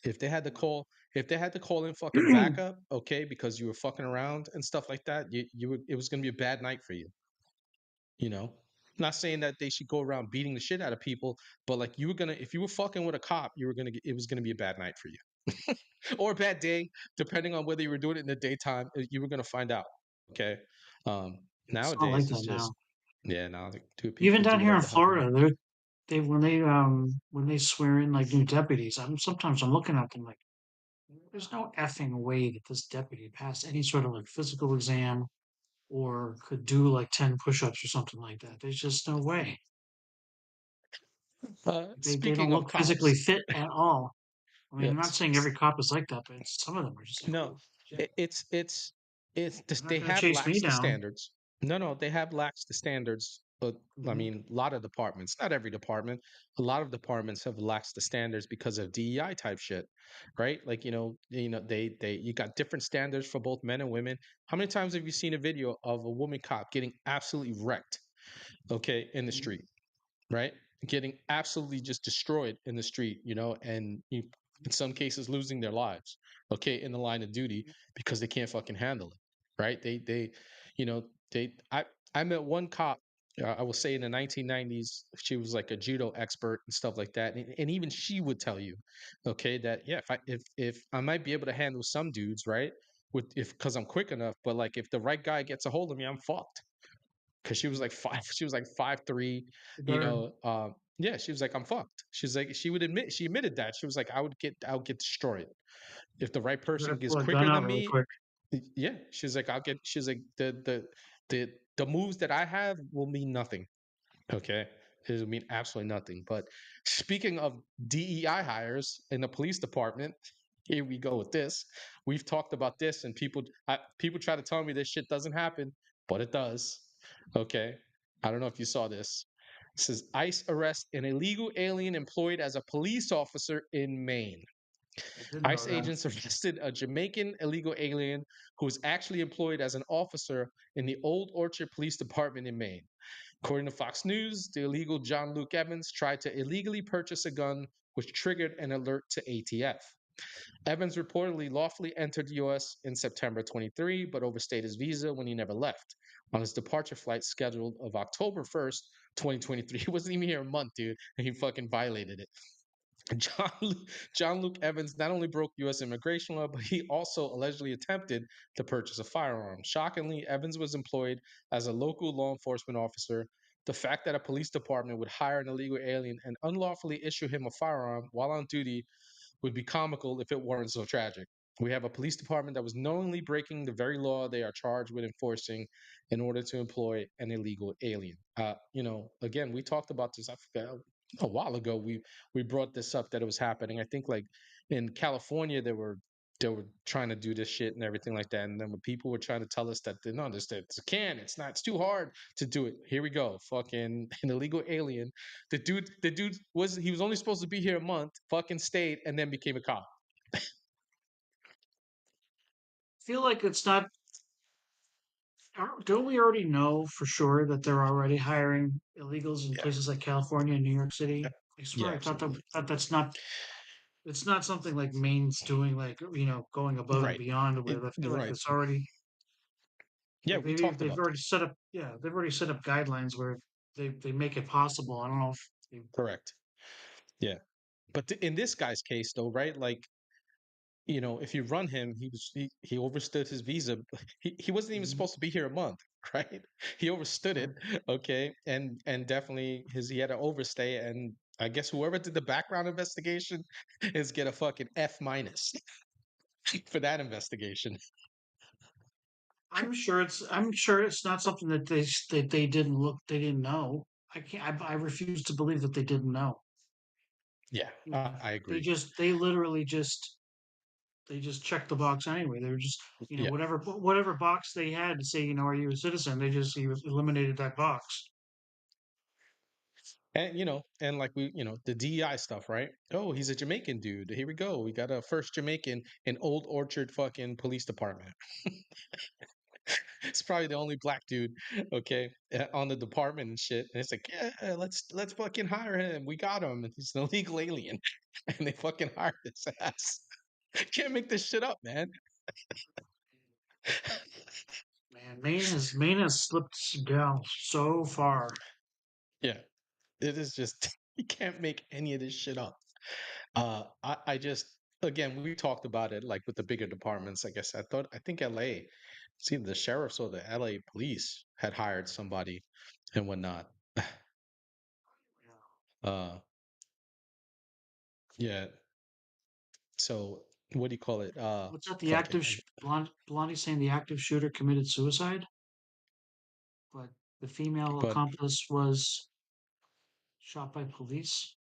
if they had to call, if they had to call in fucking backup, okay, because you were fucking around and stuff like that, you would, it was gonna be a bad night for you. You know, not saying that they should go around beating the shit out of people, but like you were gonna, if you were fucking with a cop, you were gonna get, it was gonna be a bad night for you. or a bad day, depending on whether you were doing it in the daytime. You were gonna find out. Okay. Um,
It's not like
Nowadays, it's
that
just
now.
yeah. Now two
Even
people do
down here in
whatever the hell they
Florida,
want.
they when they swear in like new deputies, I'm looking at them like there's no effing way that this deputy passed any sort of like physical exam or could do like 10 push-ups or something like that. There's just no way. They
Speaking
don't
of
look physically
cops,
fit at all. I mean,
yeah,
I'm not saying every cop is like that, but some of them are just like,
no,
oh shit,
it's
they're not
they
gonna
have
chase me
laxed the
down.
standards. No, they have laxed the standards. But I
Hmm.
mean, a lot of departments, not every department, a lot of departments have laxed the standards because of DEI type shit, right? Like they you got different standards for both men and women. How many times have you seen a video of a woman cop getting absolutely wrecked, okay, in the street? Right? Getting absolutely just destroyed in the street, and in some cases losing their lives, okay, in the line of duty because they can't fucking handle it, right? You know, I met one cop. I will say in the 1990s, she was like a judo expert and stuff like that, and even she would tell you, okay, that yeah, if I might be able to handle some dudes, right, with if because I'm quick enough, but like if the right guy gets a hold of me, I'm fucked because she was like five, she was like 5'3",
You better,
yeah, she was like, I'm fucked. She's like, she admitted that. She was like, I would get destroyed. If the right
you better
person is
pull a
quicker
gun out
than
really
me,
quick.
yeah, she's like, the moves that I have will mean nothing. Okay. It will mean absolutely nothing. But speaking of DEI hires in the police department, here we go with this. We've talked about this, and people try to tell me this shit doesn't happen, but it does. Okay. I don't know if you saw this. It says ICE arrest an illegal alien employed as a police officer in Maine.
I did know
ICE
that.
agents arrested a Jamaican illegal alien who was actually employed as an officer in the Old Orchard Police Department in Maine. According to Fox News, the illegal John Luke Evans tried to illegally purchase a gun, which triggered an alert to ATF. Evans reportedly lawfully entered the U.S. in September 23, but overstayed his visa when he never left. On his departure flight scheduled of October 1st, 2023, he wasn't even here a month, dude, and he fucking violated it. John, John Luke Evans not only broke U.S. immigration law, but he also allegedly attempted to purchase a firearm. Shockingly, Evans was employed as a local law enforcement officer. The fact that a police department would hire an illegal alien and unlawfully issue him a firearm while on duty would be comical if it weren't so tragic. We have a police department that was knowingly breaking the very law they are charged with enforcing in order to employ an illegal alien. Again, we talked about this. I forgot a while ago. We brought this up that it was happening. I think like in California, they were trying to do this shit and everything like that. And then when people were trying to tell us that no, this it's a can, it's not, it's too hard to do it. Here we go, fucking an illegal alien. The dude he was only supposed to be here a month, fucking stayed, and then became a cop.
I feel like it's not. Don't we already know for sure that they're already hiring illegals in
Yeah,
places like California and New York City? I
yeah,
swear, I
absolutely.
thought that's not. It's not something like Maine's doing, like going above and
Right.
beyond with. I feel like
Right.
it's already
Yeah,
like
we talked
they've
about
already
this.
set up. Yeah, they've already set up guidelines where they make it possible. I don't know if they,
Correct. Yeah. But in this guy's case, though, right? Like, if you run him, he overstood his visa. He wasn't even
Mhm.
supposed to be here a month, right? He overstood it,
Right.
okay, and definitely he had to overstay. And I guess whoever did the background investigation is get a fucking F minus for that investigation.
I'm sure it's not something that they didn't they didn't know. I can't. I refuse to believe that they didn't know.
Yeah,
You know,
I agree.
they literally they just checked the box anyway. They were just,
Yeah.
whatever box they had to say, are you a citizen? They just eliminated that box.
And like the DEI stuff, right? Oh, he's a Jamaican dude. Here we go. We got a first Jamaican in Old Orchard fucking police department. It's probably the only black dude, okay, on the department and shit. And it's like, yeah, let's fucking hire him. We got him. And he's an illegal alien, and they fucking hired his ass. Can't make this shit up, man.
Man, Maine has slipped down so far.
Yeah, it is just you can't make any of this shit up. I just again, we talked about it like with the bigger departments. I guess I think LA, see the sheriffs or the LA police had hired somebody and whatnot.
Yeah.
Uh, yeah. So what do you call it?
What's that? The
Fucking.
active Blondie saying the active shooter committed suicide, but the female
But
accomplice was shot by police.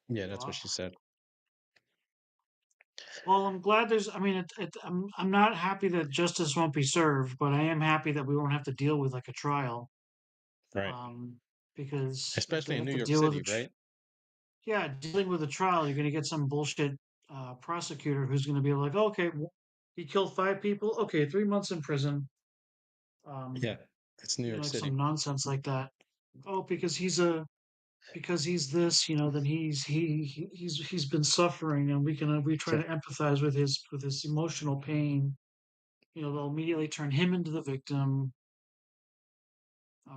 yeah, that's what
Wow.
she said.
Well, I'm glad there's. I mean, I'm not happy that justice won't be served, but I am happy that we won't have to deal with like a trial.
Right.
Um, because if they
Especially in
have
New
to
York
deal with
City, right?
yeah, dealing with a trial, you're going to get some bullshit prosecutor who's going to be like, okay, he killed 5 people. Okay, 3 months in prison.
Yeah.
Um,
It's New York
like
City.
some nonsense like that. Oh, because he's this, then he's been suffering, and we try
Yeah.
to empathize with his emotional pain. They'll immediately turn him into the victim.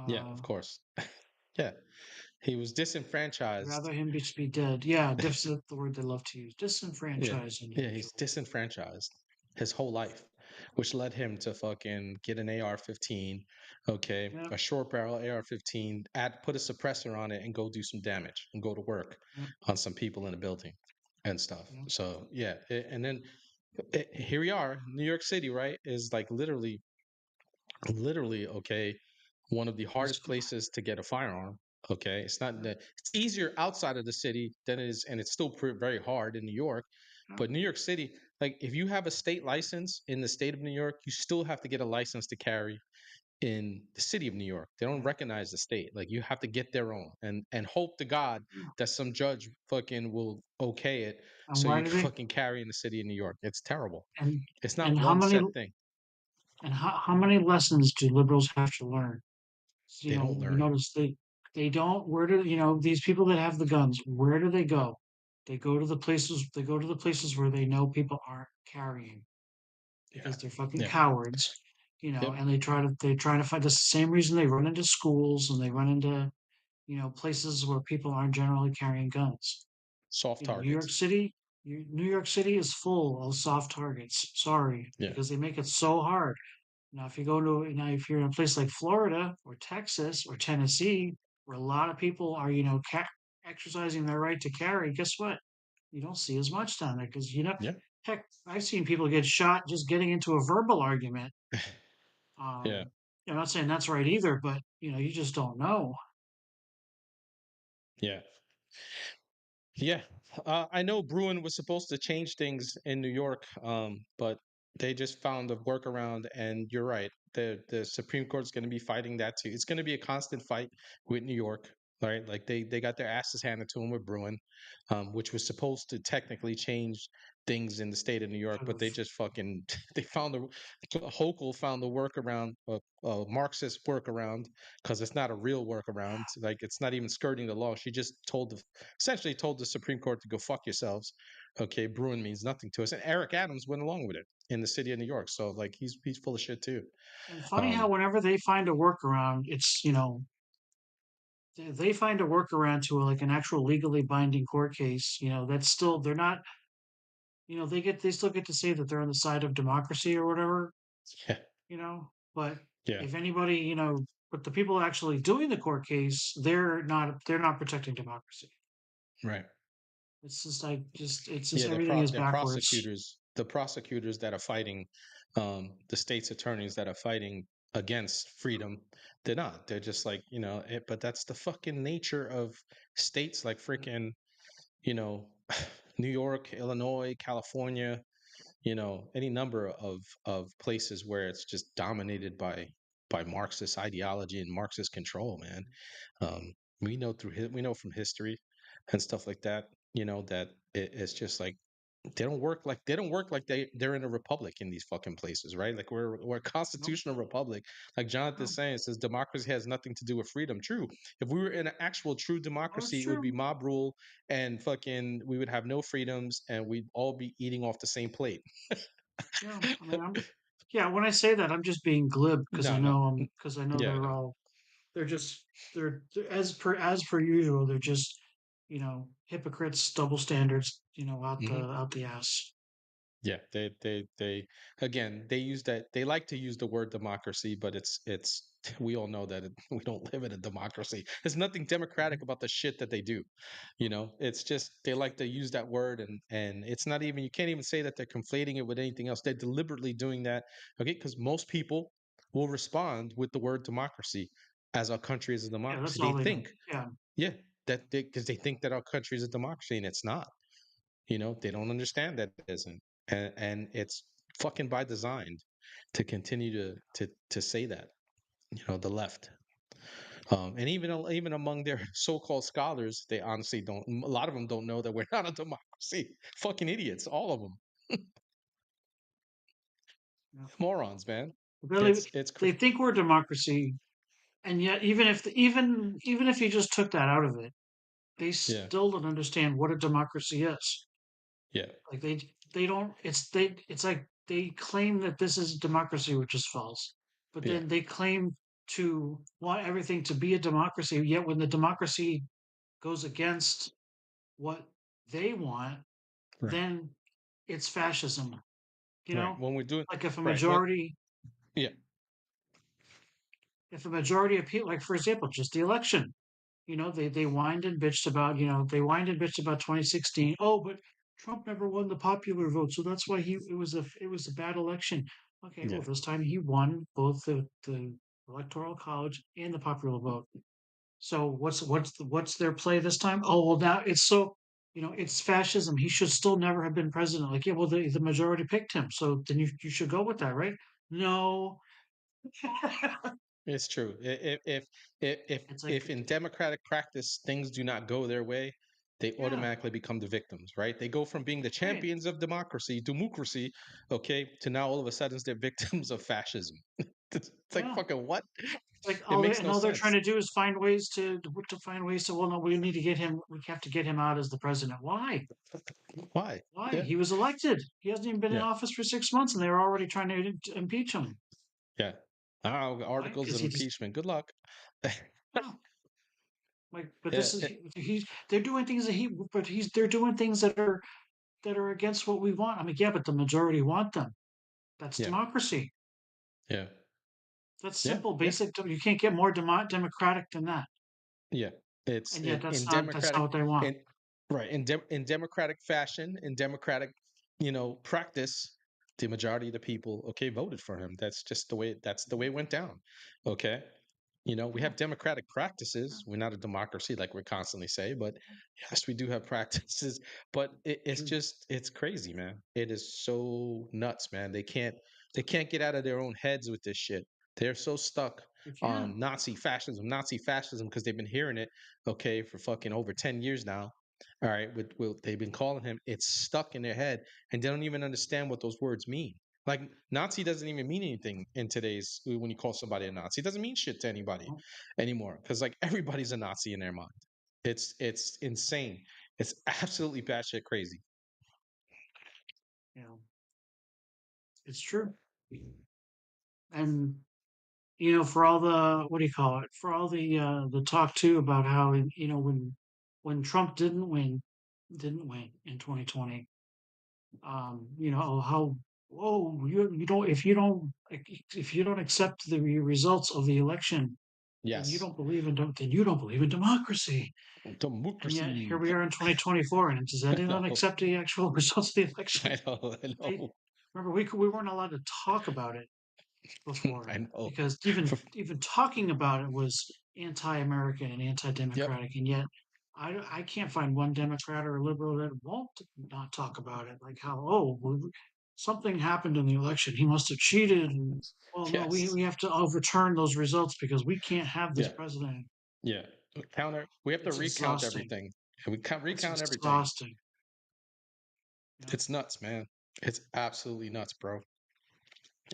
Yeah,
Uh,
of course. Yeah. He was disenfranchised.
rather him just be dead. Yeah, that's the word they love to use.
Yeah.
Disenfranchised
Yeah, he's
individual.
disenfranchised his whole life, which led him to fucking get an AR-15, okay,
Yeah,
a short barrel AR-15, put a suppressor on it and go do some damage and go to work
yeah,
on some people in a building and stuff.
yeah.
So, yeah, and then here we are, New York City, right? Is like literally, okay, one of the
It's
hardest places to get a firearm. Okay, it's not
yeah,
that it's easier outside of the city than it is, and it's still very hard in New York.
yeah,
But New York City, like if you have a state license in the state of New York, you still have to get a license to carry in the city of New York. They don't
yeah,
recognize the state. Like you have to get their own and hope to God
yeah.
that some judge fucking will okay it
And
so
why
you
do
can
they?
fucking carry in the city of New York. It's terrible.
And
It's not
and
one set thing.
how many lessons do liberals have to learn? So,
They don't
you
learn.
notice they don't. Where do these people that have the guns? Where do they go? They go to the places. They go to the places where they know people aren't carrying
Yeah.
because they're fucking
Yeah.
cowards.
Yep.
And they try to find the same reason they run into schools and they run into places where people aren't generally carrying guns.
Soft
New York
targets.
City, New York City is full of soft targets. Sorry,
Yeah.
because they make it so hard. If you're in a place like Florida or Texas or Tennessee, where a lot of people are, exercising their right to carry, guess what? You don't see as much down there because
Yeah.
heck, I've seen people get shot just getting into a verbal argument.
Yeah.
I'm not saying that's right either, but you just don't know.
Yeah. Yeah, I know Bruin was supposed to change things in New York, but they just found a workaround. And you're right, the Supreme Court's going to be fighting that too. It's going to be a constant fight with New York, right? Like they got their asses handed to them with Bruin, which was supposed to technically change things in the state of New York,
Should
but
have.
they just fucking they found a Hochul found a workaround, a Marxist workaround, because it's not a real workaround. Like it's not even skirting the law. She just essentially told the Supreme Court to go fuck yourselves. Okay, Bruin means nothing to us, and Eric Adams went along with it in the city of New York. So like he's full of shit too.
And funny how
Um,
whenever they find a workaround, it's they find a workaround to like an actual legally binding court case. That's still they're not. They still get to say that they're on the side of democracy or whatever.
yeah,
But
yeah,
if anybody, but the people actually doing the court case, they're not protecting democracy.
right.
It's just
Yeah,
everything is
the
backwards.
prosecutors that are fighting, the state's attorneys that are fighting against freedom, they're not. They're just like but that's the fucking nature of states like freaking you know New York, Illinois, California, any number of places where it's just dominated by Marxist ideology and Marxist control, man. We know from history and stuff like that, that it's just like they don't work like they're in a republic in these fucking places, right? Like we're a
Nope.
constitutional republic. Like Jonathan's
No.
saying, it says democracy has nothing to do with freedom. True. If we were in an actual true
Oh, it's
democracy, it would be
true.
mob rule and fucking we would have no freedoms and we'd all be eating off the same plate.
Yeah. I mean, yeah. When I say that, I'm just being glib because I
No, no.
know because I know
Yeah,
they're
no.
all they're just they're as per usual. They're just hypocrites, double standards,
Hmm.
out the ass.
Yeah, they again, they use that they like to use the word democracy, but it's we all know that we don't live in a democracy. There's nothing
Mhm.
democratic about the shit that they do. It's just they like to use that word, and it's not even, you can't even say that they're conflating it with anything else. They're deliberately doing that, okay? Because most people will respond with the word democracy as our country is a
Yeah,
democracy.
that's
They
all they know.
think,
Yeah,
yeah, that because they think that our country is a democracy and it's not. They don't understand that it isn't, and it's fucking by design to continue to say that. The left, and even among their so-called scholars, they honestly don't. A lot of them don't know that we're not a democracy. Fucking idiots, all of them,
yeah.
morons, man.
Really,
It's
they think we're a democracy, and yet even if you just took that out of it, they
yeah,
still don't understand what a democracy is.
yeah,
Like they don't. It's like they claim that this is democracy, which is false. But
yeah,
then they claim to want everything to be a democracy. Yet when the democracy goes against what they want,
right,
then it's fascism. You
right.
know,
When we're doing
like
right, what, yeah,
if a majority of people, like for example, just the election, they whined and bitched about, they whined and bitched about 2016. Oh, but Trump never won the popular vote, so that's why it was a bad election. Okay, well,
yeah,
this time he won both the electoral college and the popular vote. So what's their play this time? Oh, well, now it's fascism. He should still never have been president. Like, yeah, well, the majority picked him, so then you should go with that, right? No.
it's true. If if
It's like,
if in democratic practice things do not go their way, they
yeah,
automatically become the victims, right? They go from being the
right.
champions of democracy, okay, to now all of a sudden they're victims of fascism. It's like
Yeah.
fucking what?
Like
It
all they
makes
and
no
all they're trying
sense.
to do is find ways to, well, no, we have to get him out as the president. Why?
Why?
Why?
Yeah,
He was elected. He hasn't even been in
yeah,
office for 6 months, and they were already trying to impeach him.
yeah.
Why?
Articles
Because
of
he just,
impeachment. Good luck.
no. Like, but
Yeah,
this is he's they're doing things they're doing things that are against what we want. I mean, yeah, but the majority want them. That's
yeah,
democracy.
yeah,
That's
yeah,
simple,
yeah.
basic. You can't get more democratic than that.
Yeah, it's
And yet,
in
that's not
democratic,
what they want.
in right, in democratic fashion, in democratic, practice, the majority of the people, okay, voted for him. That's the way it went down. Okay. We
Yeah.
have democratic practices. We're not a democracy like we constantly say, but yes, we do have practices. But
True.
it's crazy, man. It is so nuts, man. They can't get out of their own heads with this shit. They're so stuck
You can't.
on Nazi fascism, because they've been hearing it, okay, for fucking over 10 years now. All right, they've been calling him. It's stuck in their head, and they don't even understand what those words mean. Like, Nazi doesn't even mean anything in today's, when you call somebody a Nazi. It doesn't mean shit to anybody
Well,
anymore, because like everybody's a Nazi in their mind. It's insane. It's absolutely batshit crazy.
you know, it's true. And for all the, what do you call it? For all the talk too about how, when Trump didn't win in 2020. How, oh, you don't if you don't accept the results of the election, then you
Yes,
don't believe in then you don't believe in democracy. And yet here
democracy.
we are in 2024, and does
I
anyone
know,
accept the actual results of the election?
I
They
know,
remember we weren't allowed to talk about it
I
before,
know.
because even talking about it was anti-American and
Yep.
anti-democratic, and yet I can't find one Democrat or liberal that won't not talk about it. Like how, oh, well, something happened in the election, he must have cheated, and well, no, we
Yes.
we have to overturn those results because we can't have this
Yeah.
president.
Yeah. We have to
It's
recount
exhausting.
everything. And we can't
It's
recount everything.
exhausting. Yeah.
It's nuts, man. It's absolutely nuts, bro.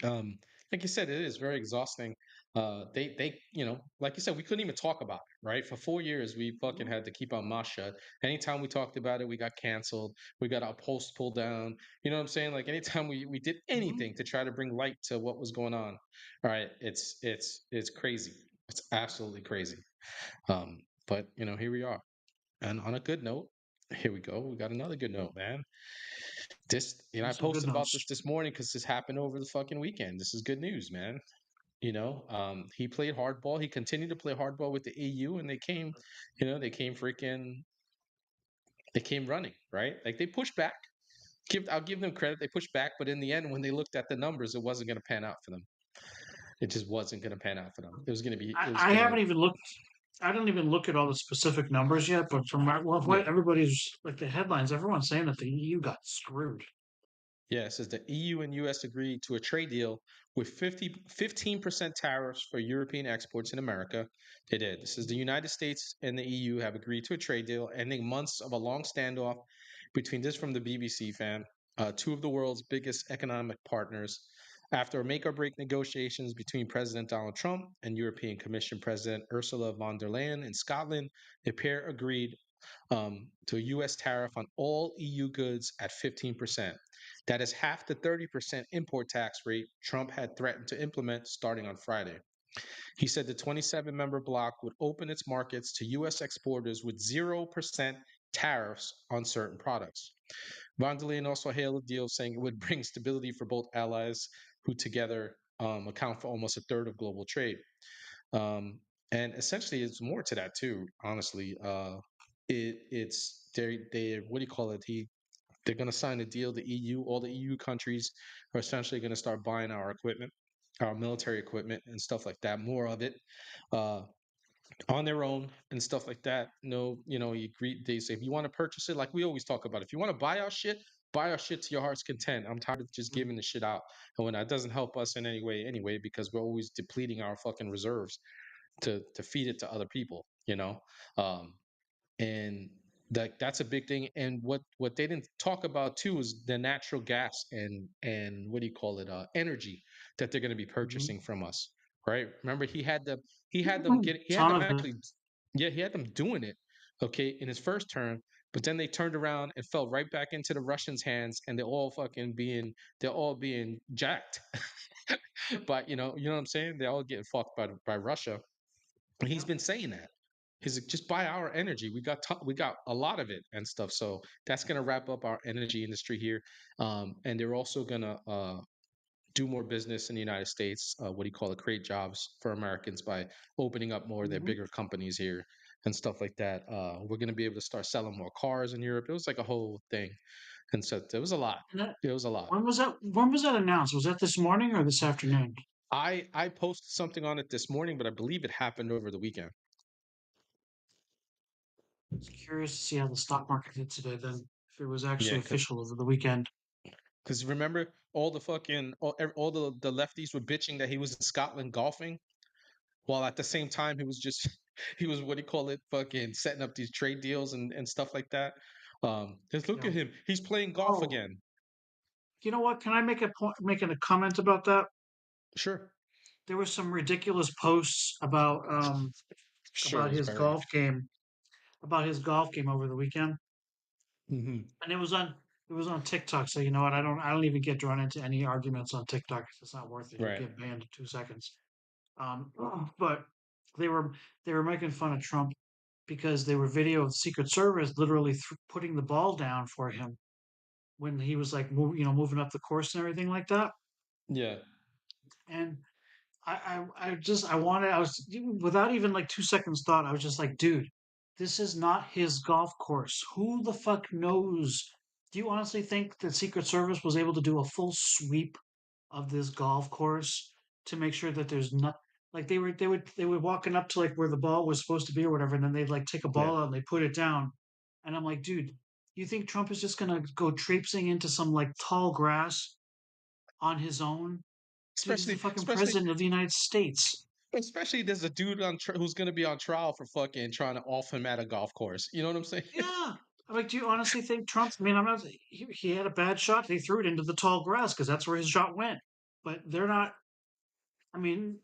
Um, like you said, it is very exhausting. Like you said, we couldn't even talk about it, right? For 4 years, we fucking
Mhm.
had to keep our mouth shut. Anytime we talked about it, we got canceled. We got our posts pulled down. You know what I'm saying? Like anytime we did
Mhm.
anything to try to bring light to what was going on, all right, it's crazy. It's absolutely crazy. But here we are. And on a good note, here we go. We got another good note, man. I
Some good
posted about
notes.
this morning because this happened over the fucking weekend. This is good news, man. He played hardball. He continued to play hardball with the EU, and they came running, right? Like they pushed back. I'll give them credit. They pushed back, but in the end, when they looked at the numbers, it wasn't going to pan out for them. It just wasn't going to pan out for them. It was going to be. It was
I
going to.
haven't even looked. I didn't even look at all the specific numbers yet, but from what
Yeah.
everybody's like the headlines, everyone's saying that the EU got screwed.
Yeah, it says the EU and US agreed to a trade deal with 15% tariffs for European exports in America. They did. This is the United States and the EU have agreed to a trade deal ending months of a long standoff between this from the BBC fan, two of the world's biggest economic partners. After make or break negotiations between President Donald Trump and European Commission President Ursula von der Leyen in Scotland, the pair agreed to a U.S. tariff on all EU goods at 15%. That is half the 30% import tax rate Trump had threatened to implement starting on Friday. He said the 27 member bloc would open its markets to U.S. exporters with 0% tariffs on certain products. Von der Leyen also hailed the deal, saying it would bring stability for both allies, who together account for almost a third of global trade. And essentially, it's more to that too. Honestly, it's they what do you call it? They're going to sign a deal. The EU, all the EU countries are essentially going to start buying our equipment, our military equipment, and stuff like that. More of it uh, on their own and stuff like that. No, you agree. They say if you want to purchase it, like we always talk about, if you want to buy our shit to your heart's content. I'm tired of just giving the shit out, and when that doesn't help us in any way, anyway, because we're always depleting our fucking reserves to feed it to other people. Um, and that's a big thing. And what they didn't talk about too is the natural gas and what do you call it, energy that they're going to be
Mm-hmm.
purchasing from us, right? Remember, he had
Ton
them
of it.
actually, yeah, he had them doing it, okay, in his first term. But then they turned around and fell right back into the Russians' hands, and they're all being jacked.
Yep.
But you know what I'm saying? They're all getting fucked by Russia. And he's
Yep.
been saying that. He's like, just buy our energy. We got a lot of it and stuff. So that's gonna wrap up our energy industry here. And they're also gonna do more business in the United States. What do you call it? Create jobs for Americans by opening up more of their
Mm-hmm.
bigger companies here and stuff like that. We're gonna be able to start selling more cars in Europe. It was like a whole thing, and so it was a lot.
And that,
It was a lot.
when was that? When was that announced? Was that this morning or this afternoon?
I posted something on it this morning, but I believe it happened over the weekend.
It's curious to see how the stock market did today. Then, if it was
Yeah,
actually
because
official over the weekend.
remember all the lefties were bitching that he was in Scotland golfing, while at the same time he was just he was what do you call it, fucking setting up these trade deals and stuff like that. Just look
Yeah.
at him, he's playing golf
Oh,
again.
you know what? Can I make a point, making a comment about that?
Sure,
There were some ridiculous posts
sure,
about
it's
his
very.
golf game over the weekend,
Hmm.
and it was on TikTok. So you know what? I don't even get drawn into any arguments on TikTok 'cause it's not worth it. You'll
Right.
get banned in 2 seconds. But they were they were making fun of Trump because they were video of the Secret Service literally putting the ball down for him when he was like moving up the course and everything like that.
Yeah.
And I wanted, I was, without even like 2 seconds thought, I was just like, dude, this is not his golf course. Who the fuck knows? Do you honestly think that Secret Service was able to do a full sweep of this golf course to make sure that there's not like they were walking up to like where the ball was supposed to be or whatever, and then they'd like take a
Yeah.
ball out and they put it down. And I'm like, dude, you think Trump is just gonna go traipsing into some like tall grass on his own? Dude, he's the
especially
fucking
especially
president of the United States.
especially there's a dude who's going to be on trial for fucking trying to off him at a golf course, you know what I'm saying?
Yeah. I'm like, do you honestly think Trump? I mean, I'm not. He had a bad shot. He threw it into the tall grass because that's where his shot went. But they're not. I mean,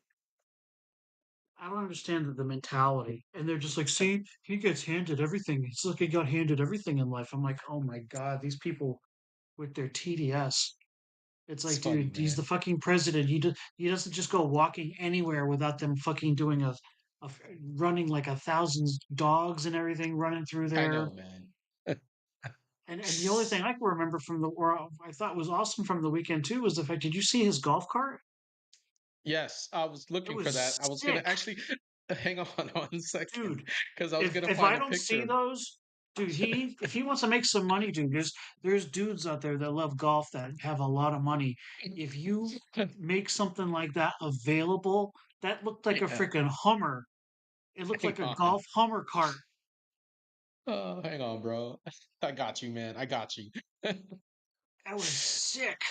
I don't understand the mentality. And they're just like, see, he gets handed everything. It's like he got handed everything in life. I'm like, oh my god, these people with their TDS. It's
It's
like,
funny,
dude, he's
man.
the fucking president. He doesn't just go walking anywhere without them fucking doing a of running like 1,000 dogs and everything running through
I
there.
know, man.
And the only thing I can remember from the or I thought was awesome from the weekend too was the fact. Did you see his golf cart?
Yes, I was
It
looking for that.
was
I was gonna
sick,
actually hang on 1 second
dude.
because I was
If
gonna
if
find
I
a
don't
picture
see
of.
those, dude, he if he wants to make some money, dude, there's dudes out there that love golf that have a lot of money. If you make something like that available, that looked like a
Yeah,
freaking Hummer. It looked
hang
like a
on.
golf Hummer cart.
Oh, hang on, bro. I got you, man. I got you.
That was sick.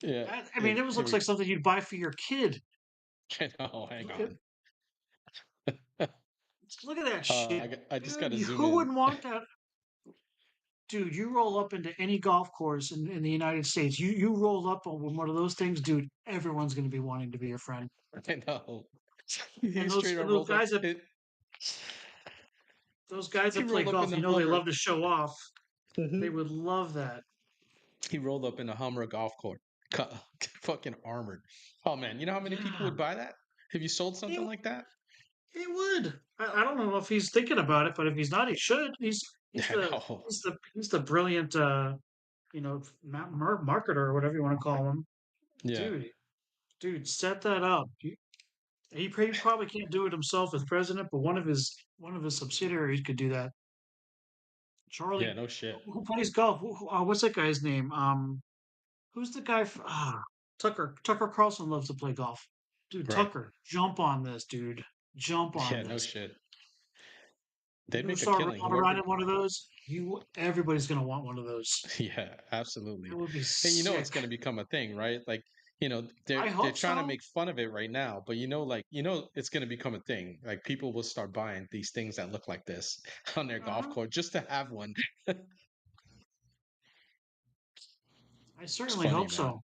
Yeah,
I mean, it was
here
looks
we.
like something you'd buy for your kid.
I know. Hang on.
Look at that shit,
I just
dude.
gotta zoom
Who
in.
wouldn't want that? Dude, you roll up into any golf course in the United States, you roll up on one of those things, dude, everyone's going to be wanting to be your friend.
I know. He straight
And
up rolled up.
those guys
He
that play
rolled up in
golf,
the
they
Hummer.
love to show off. They
Mhm.
would love that.
He rolled up in a Hummer golf court, fucking armored. Oh man, you know how many people
Yeah,
would buy that? Have you sold
he,
something like that?
he would. I don't know if he's thinking about it, but if he's not, he should. He's
I
the
know.
he's the brilliant marketer or whatever you want to call him,
Yeah,
dude. Dude, set that up. He probably can't do it himself as president, but one of his subsidiaries could do that.
yeah,
Charlie,
no shit.
who plays golf? What's that guy's name? Who's the guy? Tucker Carlson loves to play golf. Dude,
Right.
Tucker, jump on this, dude. Jump on
Yeah, no
this.
shit.
You
They'd
ever
make a
start
killing.
rolling around
Whoever.
in one of those? Everybody's gonna want one of those.
Yeah,
It
absolutely.
would be
And you know it's
sick.
going to become a thing, right? Like,
I
they're
hope
trying to
so.
make fun of it right now, but it's going to become a thing. Like people will start buying these things that look like this on their golf
Uh-huh.
course just to have one.
I
It's
certainly
funny,
hope
man.
so.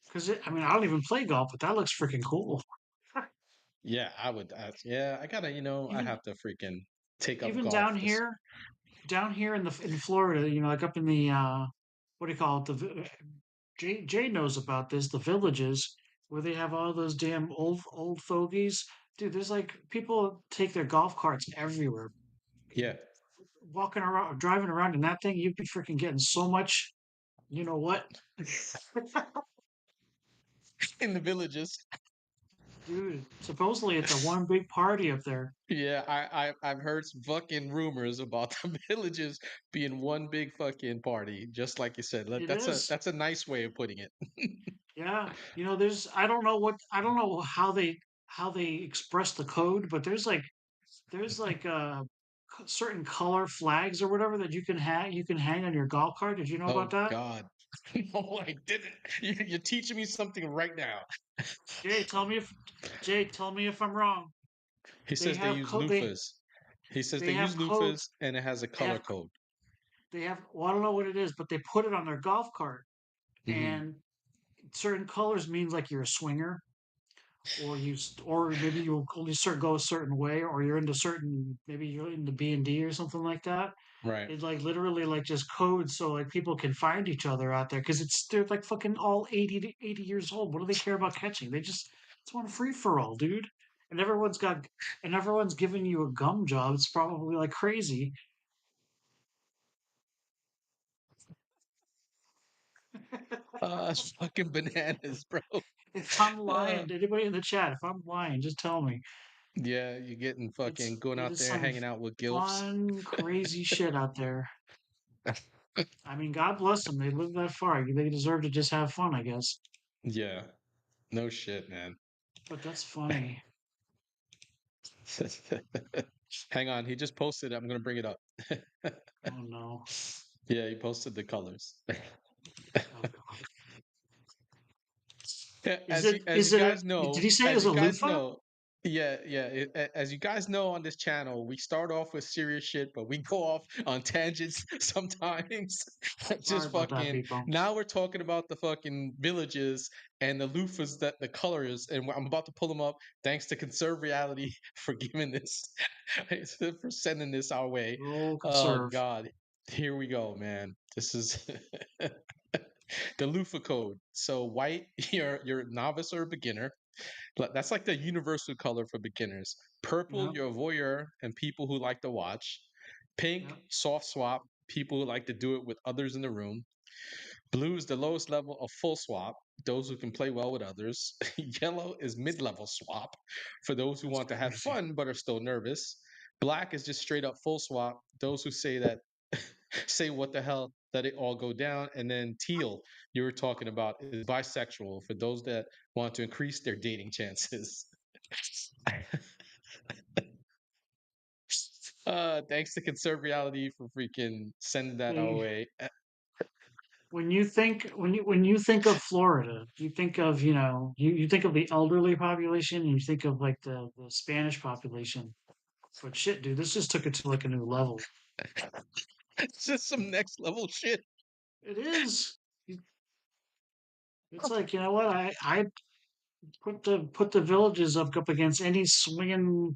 Because I mean, I don't even play golf, but that looks freaking cool.
Yeah, yeah, I gotta, I
Even
have to freaking take up
even
golf. This.
down here in Florida, like up in the what do you call it? Jay knows about this. The villages where they have all those damn old fogies. Dude, there's like people take their golf carts everywhere,
Yeah,
walking around, driving around in that thing. You'd be freaking getting so much. You know what,
in the villages.
dude? Supposedly it's a one big party up there.
Yeah, I've heard some fucking rumors about the villages being one big fucking party, just like you said.
It is.
That's a nice way of putting it.
Yeah, there's I don't know how they express the code, but there's like certain color flags or whatever that you can hang on your golf cart. Did you know about
Oh
that?
God. No, I didn't. You're teaching me something right now.
Jay, tell me if Jay, tell me if I'm wrong.
He
They
says they
have
use
code
loofahs. He says
they
they use
have codes.
loofahs and it has a
They
color
have
code.
well, I don't know what it is, but they put it on their golf cart
Hmm.
and certain colors means like you're a swinger or maybe you only go a certain way or you're into certain maybe you're into B&D or something like that.
Right.
It like literally like just codes so like people can find each other out there because they're like fucking all 80 years old. What do they care about catching? It's one free for all, dude. And everyone's giving you a gum job. It's probably like crazy.
It's fucking bananas, bro.
If I'm
Uh,
lying, anybody in the chat, if I'm lying, just tell me.
yeah, you're getting fucking going
It
out
is
there
some
hanging out with gilfs.
fun, crazy shit out there. I mean, God bless them. They live that far. They deserve to just have fun, I guess.
Yeah, no shit, man.
But that's funny.
Hang on, he just posted it. I'm gonna bring it up.
Oh no.
Yeah, he posted the colors.
Oh god.
As you guys
Did
know,
he say it was a loofah?
as you guys know on this channel, we start off with serious shit, but we go off on tangents sometimes.
Sorry
Just
about that,
fucking.
people.
Now we're talking about the fucking villages and the loofahs that the colors, and I'm about to pull them up. Thanks to Conserve Reality for giving this, for sending this our way.
Roll
Oh
conserve.
God, here we go, man. This is. The loofah code. So white, you're a novice or a beginner. That's like the universal color for beginners. Purple,
Yep.
you're a voyeur and people who like to watch. Pink,
Yep.
soft swap, people who like to do it with others in the room. Blue is the lowest level of full swap, those who can play well with others. Yellow is mid level swap, for those who
That's
want to have
crazy.
fun but are still nervous. Black is just straight up full swap, those who say that, say what the hell, let it all go down. And then teal, you were talking about, is bisexual, for those that want to increase their dating chances. Thanks to Conserve Reality for freaking sending that our
See,
way.
when you think of Florida, you think of you think of the elderly population, and you think of like the Spanish population. But shit, dude, this just took it to like a new level.
It's just some next level shit.
It is. It's like, you know what? I put the villages up against any swinging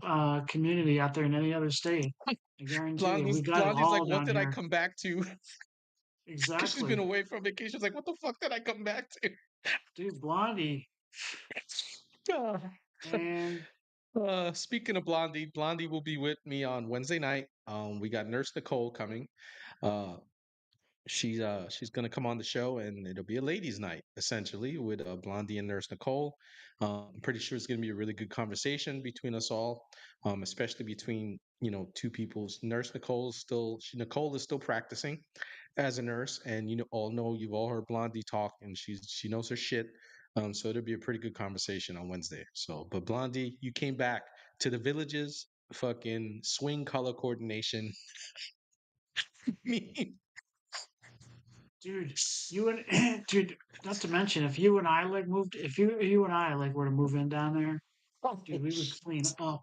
community out there in any other state. I guarantee you, we got it
Blondie's like,
all
what
down
did I
here.
come back to? Because she's been
Exactly,
away from vacation. She's like, what the fuck did I come back to?
dude. Blondie,
Uh,
and
Speaking of Blondie, Blondie will be with me on Wednesday night. We got Nurse Nicole coming. Uh, she's gonna come on the show, and it'll be a ladies' night essentially with Blondie and Nurse Nicole. I'm pretty sure it's gonna be a really good conversation between us all, especially between two people's. Nicole is still practicing as a nurse, and you've all heard Blondie talk, and she knows her shit. So it'll be a pretty good conversation on Wednesday. So, but Blondie, you came back to the villages, fucking swing color coordination.
dude, you and dude. Not to mention, if you and I like moved, if you and I like were to move in down there, dude, we would clean up.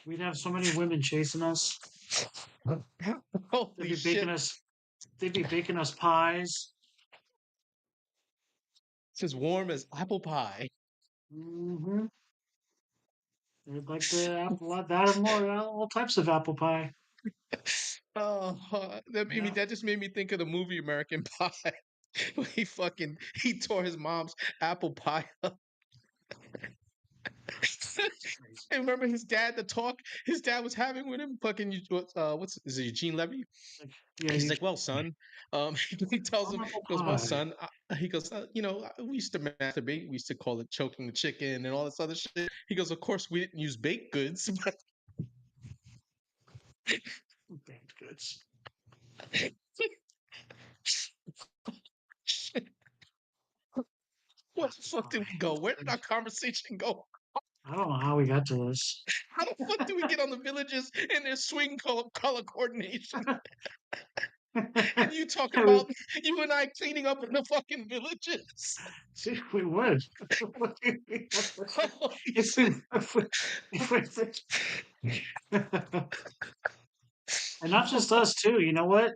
We'd have so many women chasing us. They'd
Holy
be baking
shit!
us. They'd be baking us pies.
It's as warm as apple pie.
Hmm. They'd like the apple that and more, all types of apple pie.
Oh,
Yeah,
that just made me think of the movie American Pie. When he tore his mom's apple pie up.
it's crazy.
And remember his dad, the talk his dad was having with him, fucking what's is it Eugene Levy?
Like, yeah,
He's
you
like, well, son, he tells him,
apple
he goes, well,
pie.
son, he goes, we used to masturbate, we used to call it choking the chicken and all this other shit. He goes, of course, we didn't use baked goods.
Baked goods.
Where the
Apple
fuck did we
pie.
go? Where did our conversation go?
I don't know how we got to this.
How the fuck do we get on the villages and their swing color coordination? And you talking
Yeah,
about you and I cleaning up in the fucking villages?
see, we would.
Holy
if we,
shit!
if we, and not just us too. You know what?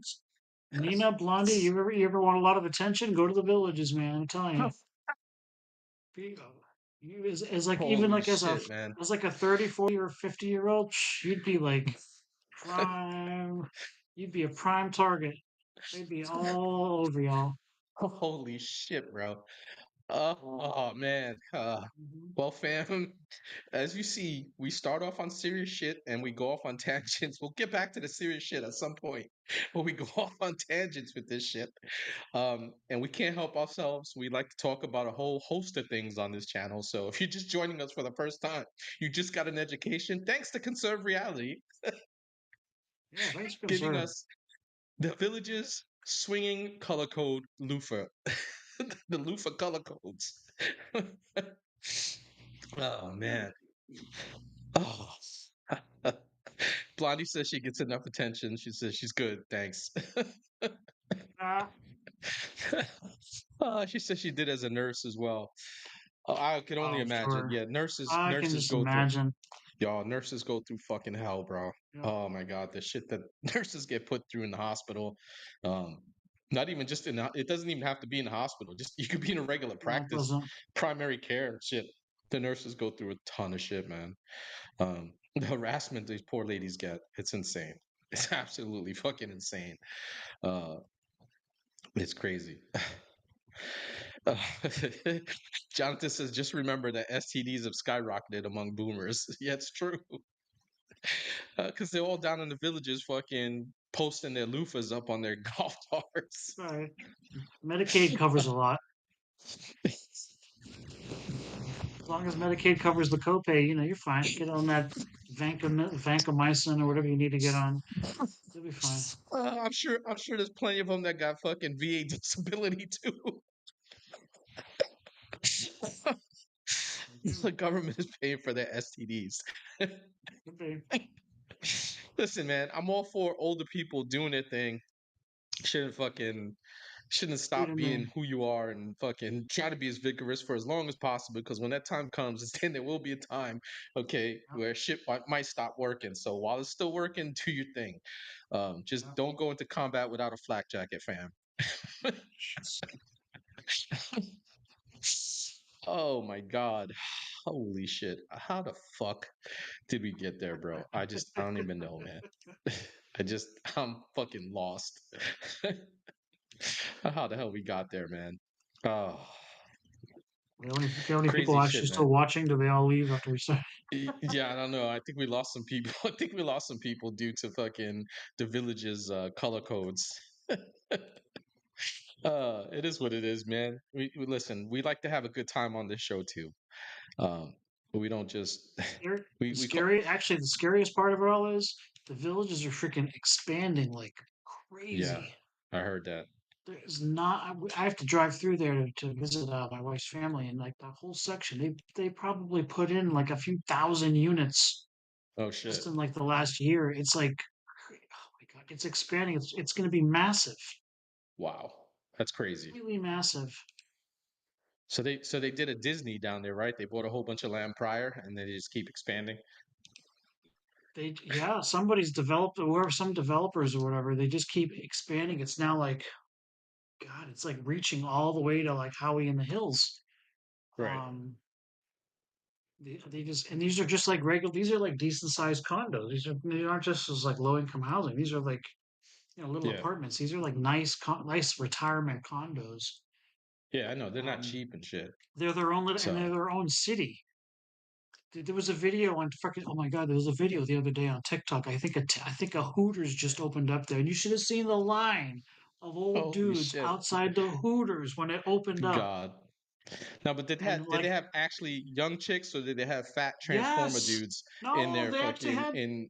Nina, Blondie, you ever want a lot of attention? Go to the villages, man. I'm telling you. You as like even
Holy
like
shit, man!
as like a 30, 40, or 50-year old, you'd be like prime. You'd be a prime target. They'd be all over y'all.
Holy shit, bro! Oh man.
Hmm.
Well, fam, as you see, we start off on serious shit and we go off on tangents. We'll get back to the serious shit at some point, but we go off on tangents with this shit. And we can't help ourselves. We like to talk about a whole host of things on this channel. So if you're just joining us for the first time, you just got an education. Thanks to Conserve Reality,
Yeah, thanks,
giving
conserve.
us the villages swinging color code loofah, the loofah color codes. Oh man. Oh. Blondie says she gets enough attention. She says she's good. Thanks.
Ah,
She says she did as a nurse as well. I can only
oh,
imagine.
sure.
Yeah, nurses
I can
nurses
just
go through
imagine.
y'all. Nurses go through fucking hell, bro.
Yep.
Oh my god, the shit that nurses get put through in the hospital. Um, Not even just it doesn't even have to be in the hospital. Just you could be in a regular
No, it
practice,
doesn't.
primary care shit. The nurses go through a ton of shit, man. The harassment these poor ladies get, it's insane. It's absolutely fucking insane. Uh, it's crazy. Uh, Jonathan says, just remember that STDs have skyrocketed among boomers. Yeah, it's true. Because they're all down in the villages fucking posting their loofahs up on their golf carts.
Right. Medicaid covers a lot. As long as Medicaid covers the copay, you're fine. Get on that vancomycin or whatever you need to get on. You'll be fine.
I'm sure there's plenty of them that got fucking VA disability too.
They do.
The government is paying for their STDs.
Could be.
Listen, man, I'm all for older people doing their thing. Shouldn't fucking shouldn't
You
stop
and
being
me.
who you are and fucking try to be as vigorous for as long as possible. Because when that time comes, then there will be a time, okay,
Yep,
where shit might stop working. So while it's still working, do your thing. Just
yep.
don't go into combat without a flak jacket, fam. Oh my god. Holy shit. How the fuck did we get there, bro? I don't even know, man. I'm fucking lost. How the hell we got there, man? Oh,
How many people
crazy
actually
shit,
still
man.
watching? Do they all leave after we start?
Yeah, I don't know. I think we lost some people. I think we lost some people due to fucking the village's color codes. It is what it is, man. We listen. We like to have a good time on this show too. But we don't just
Scary,
we call
actually, the scariest part of it all is the villages are freaking expanding like
yeah.
crazy.
I heard that.
There's not. I have to drive through there to visit my wife's family, and like the whole section, they probably put in like a few thousand units
Oh
just
shit!
in like the last year. It's like, oh my god, it's expanding. It's going to be massive,
Wow, that's crazy.
really massive.
So they did a Disney down there, right? They bought a whole bunch of land prior, and they just keep expanding.
Yeah, somebody's developed, or some developers or whatever. They just keep expanding. It's now like, God, it's like reaching all the way to like Howie in the Hills.
Right.
Um, they just, and these are just like regular. These are like decent sized condos. They aren't just as like low income housing. These are like little
Yeah.
apartments. These are like nice retirement condos.
Yeah, I know they're not
Um,
cheap and shit.
they're their own little, and they're
So,
their own city. There was a video on fucking, oh my god, there was a video the other day on TikTok. I think a Hooters just opened up there, and you should have seen the line of old
holy
dudes
shit,
outside the Hooters when it opened up.
God. Now, but
And
did they
like,
have actually young chicks, or did they have fat transformer
yes,
dudes in
no,
there
they actually
fucking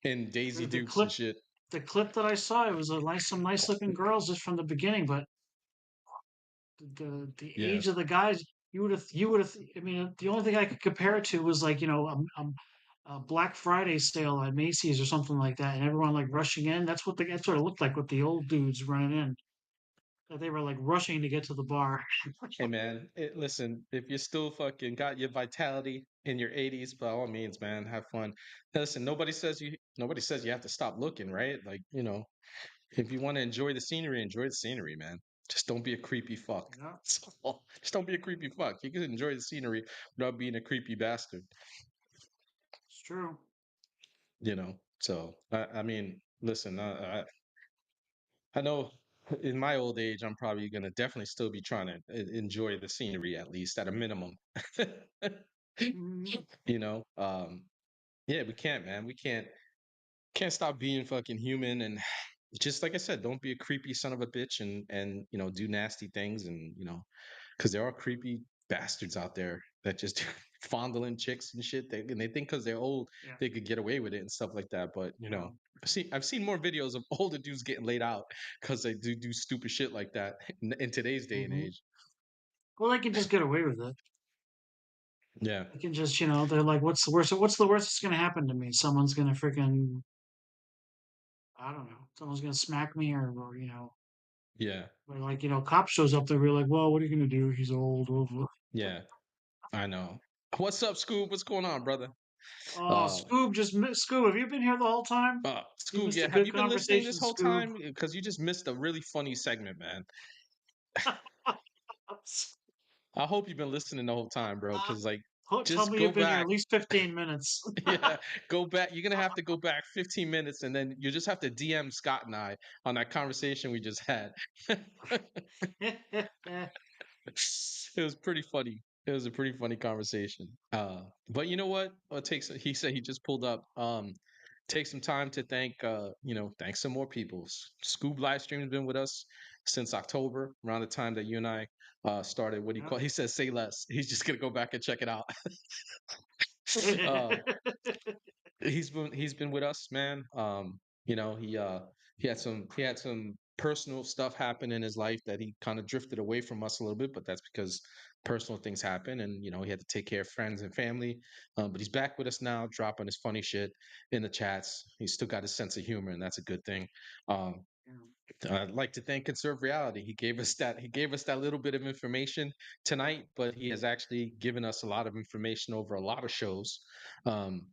had
in Daisy
the
Dukes and
clip.
shit?
The clip that I saw, it was some nice looking girls just from the beginning, but the
Yeah.
age of the guys, you would have. I mean, the only thing I could compare it to was like a Black Friday sale at Macy's or something like that, and everyone like rushing in. That's what it looked like with the old dudes running in. That they were like rushing to get to the bar.
Hey man, listen, if you're still fucking got your vitality in your 80s, by all means, man, have fun. Listen, nobody says you have to stop looking, right? Like, if you want to enjoy the scenery, man. Just don't be a creepy fuck.
Yeah,
That's all. Just don't be a creepy fuck. You can enjoy the scenery without being a creepy bastard,
it's true.
So I mean, listen, I know in my old age, I'm probably gonna definitely still be trying to enjoy the scenery at least at a minimum.
Mhm.
Yeah, we can't, man. We can't stop being fucking human and just like I said, don't be a creepy son of a bitch and do nasty things and because there are creepy bastards out there that just fondling chicks and shit. And they think because they're old
Yeah,
they could get away with it and stuff like that. But
yeah.
I've seen more videos of older dudes getting laid out because they do stupid shit like that in today's day and
Hmm.
age.
Well, they can just get away with it.
Yeah,
They can just, they're like, what's the worst? What's the worst that's gonna happen to me? Someone's gonna freaking, I don't know. Someone's gonna smack me, or
yeah,
but like, cop shows up there, we're like, well, what are you gonna do? He's old.
yeah. I know. What's up, Scoob? What's going on, brother?
Oh,
Uh,
Scoob, have you been here the whole time? You
Scoob,
missed a
yeah. Have
good
you been listening
conversation,
this whole
Scoob.
time? Because you just missed a really funny segment, man. I hope you've been listening the whole time, bro. Because like,
Tell
just
me
go
you've been here at
back.
least 15 minutes.
Yeah, go back. You're gonna have to go back 15 minutes, and then you just have to DM Scott and I on that conversation we just had. It was pretty funny. It was a pretty funny conversation. But you know what? He said he just pulled up. Take some time to thank thank some more people. Scoob live stream has been with us since October, around the time that you and I started. What do you
Yep.
call? He says say less. He's just gonna go back and check it out. uh, he's been with us, man. You know, he had some personal stuff happen in his life that he kind of drifted away from us a little bit, but that's because personal things happen, and he had to take care of friends and family. But he's back with us now, dropping his funny shit in the chats. He's still got his sense of humor, and that's a good thing. Um,
Yeah.
I'd like to thank Conserve Reality. He gave us that little bit of information tonight, but he has actually given us a lot of information over a lot of shows. Um,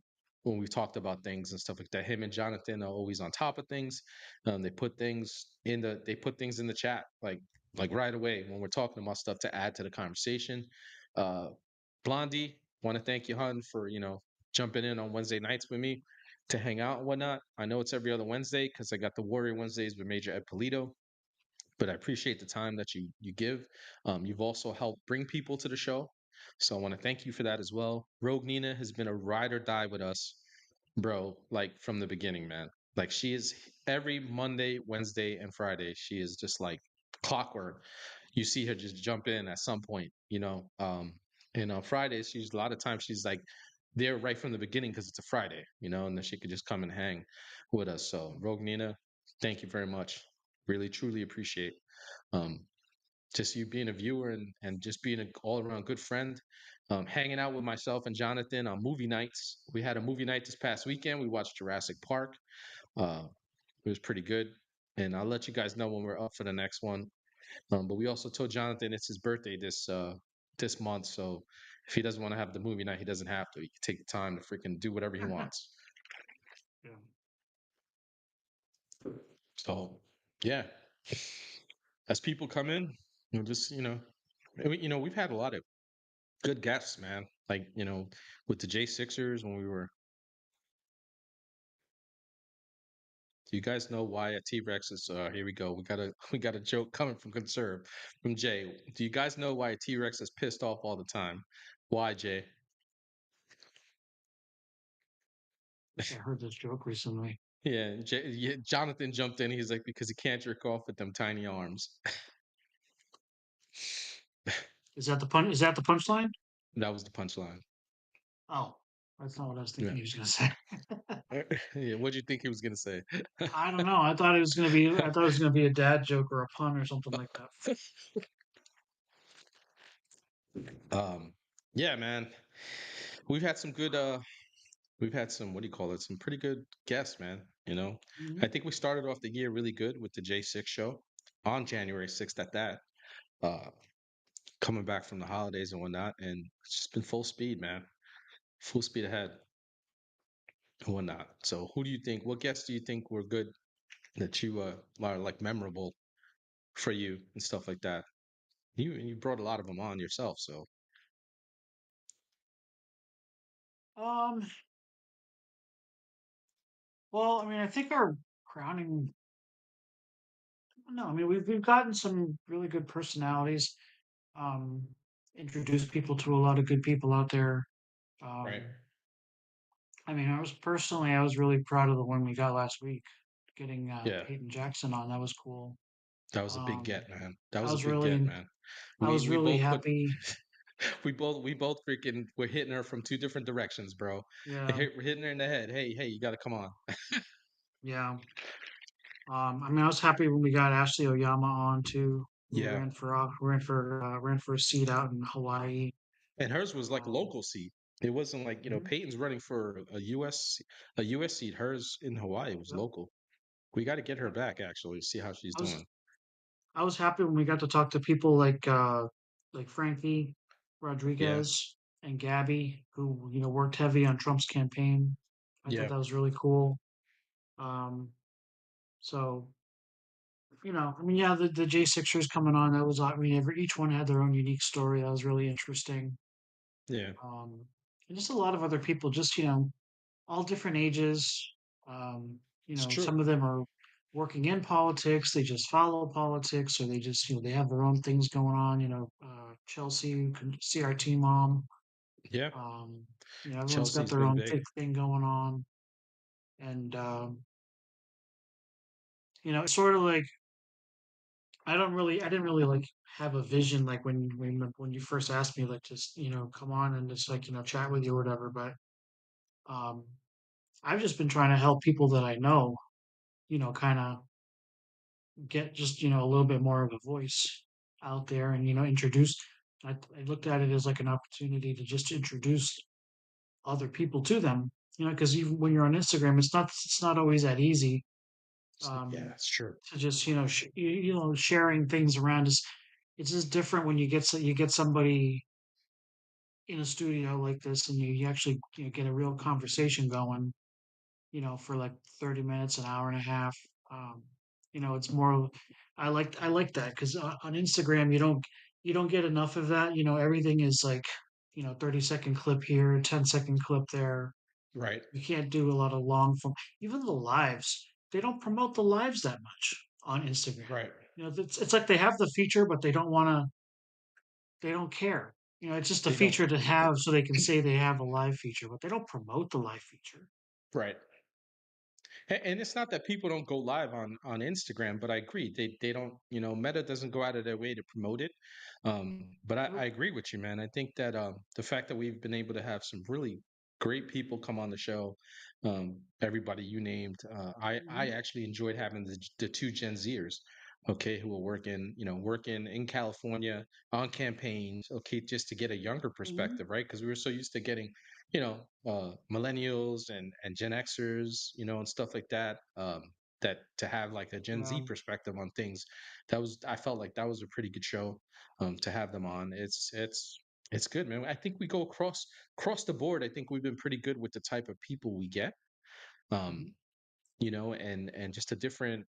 when we've talked about things and stuff like that. Him and Jonathan are always on top of things. They put things in the chat like right away when we're talking about stuff to add to the conversation. Uh Blondie, want to thank you, hun, for jumping in on Wednesday nights with me to hang out and whatnot. I know it's every other Wednesday because I got the Warrior Wednesdays with Major Ed Polito, but I appreciate the time that you give. You've also helped bring people to the show, so I want to thank you for that as well. Rogue Nina has been a ride or die with us, bro. Like from the beginning, man. Like she is every Monday, Wednesday, and Friday. She is just like clockwork. You see her just jump in at some point, And on Fridays, she's a lot of times she's like there right from the beginning because it's a Friday, and then she could just come and hang with us. So Rogue Nina, thank you very much. Really, truly appreciate um, just you being a viewer and just being an all around good friend. Hanging out with myself and Jonathan on movie nights. We had a movie night this past weekend. We watched Jurassic Park. Uh, it was pretty good. And I'll let you guys know when we're up for the next one. But we also told Jonathan it's his birthday this month, so if he doesn't want to have the movie night, he doesn't have to. He can take the time to freaking do whatever he wants.
Yeah.
So, yeah, as people come in, just we've had a lot of good guests, man. Like with the J Sixers when we were. Do you guys know why a T Rex is? Here we go. We got a joke coming from Conserve from Jay. Do you guys know why a T Rex is pissed off all the time? Why, Jay?
I think I heard this joke recently.
Yeah, Jonathan jumped in. He's like, because he can't jerk off with them tiny arms.
Is that the pun? Is that the punchline?
That was the punchline.
Oh, that's not what I was
Yeah.
thinking he was going to say.
Yeah. What do you think he was gonna say?
I don't know. I thought it was going to be. I thought it was going to be a dad joke or a pun or something like that.
um, yeah, man. We've had some good. We've had some. What do you call it? Some pretty good guests, man. I
Mhm.
think we started off the year really good with the J6 show on January 6th. At that, uh, coming back from the holidays and whatnot, and it's just been full speed, man. Full speed ahead and whatnot. So, who do you think? What guests do you think were good that you are like memorable for you and stuff like that? You brought a lot of them on yourself, so
Um. Well, I mean, I think our crowning. No, I mean we've gotten some really good personalities. Um, introduced people to a lot of good people out there.
right.
Um, I mean, I was really proud of the one we got last week, getting
Yeah,
Peyton Jackson on. That was cool.
that was a big
Um,
get, man. That
I
was a
was
big get,
really,
man.
I
We
was
we
really
both put
happy.
we both freaking we're hitting her from two different directions, bro.
Yeah,
We're hitting her in the head. Hey, you got to come on.
yeah. I mean, I was happy when we got Ashley Oyama on too, who
Yeah,
ran for a seat out in Hawaii.
and hers was like a
Um,
local seat. It wasn't like
mhm,
Peyton's running for a US seat. Hers in Hawaii was
yep,
local. We got to get her
yep.
back actually. See how she's
I was
doing.
I was happy when we got to talk to people like Frankie
Yeah,
Rodriguez and Gabby, who worked heavy on Trump's campaign. I thought
yeah,
that was really cool. Um, so I mean, yeah, the J Sixers coming on. That was, I mean, each one had their own unique story. That was really interesting.
yeah.
Um, and just a lot of other people, just all different ages.
It's
Some
true.
of them are working in politics. They just follow politics, or they just they have their own things going on. Chelsea, CRT mom.
Yeah,
Um, everyone's got
Chelsea's
their
been
own
big.
big thing going on, and it's sort of like I didn't really like have a vision like when you first asked me like just come on and just like chat with you or whatever. But um, I've just been trying to help people that I know, kind of get just a little bit more of a voice out there and introduce. I looked at it as like an opportunity to just introduce other people to them. Because even when you're on Instagram, it's not always that easy
Yeah,
um,
that's true.
to just sharing things around. It's just different when you get somebody in a studio like this and you actually get a real conversation going. For like 30 minutes, an hour and a half. Um, it's more. I like that because on Instagram you don't get enough of that. Everything is like 30-second clip here, 10-second clip there.
Right,
You can't do a lot of long form. Even the lives, they don't promote the lives that much on Instagram.
right.
It's like they have the feature, but they don't want to. They don't care. It's just a
They don't.
feature to have so they can say they have a live feature, but they don't promote the live feature.
Right. And it's not that people don't go live on Instagram, but I agree they don't. Meta doesn't go out of their way to promote it. But I
Nope.
agree with you, man. I think that the fact that we've been able to have some really great people come on the show, everybody you named, I
Mhm.
actually enjoyed having the two Gen Zers, okay, who are working in California on campaigns, okay, just to get a younger
Mhm.
perspective, right? Because we were so used to getting millennials and Gen Xers, and stuff like that. That to have like a Gen
Yeah.
Z perspective on things, I felt like that was a pretty good show to have them on. It's good, man. I think we go across the board. I think we've been pretty good with the type of people we get, um,
Mhm.
and just a different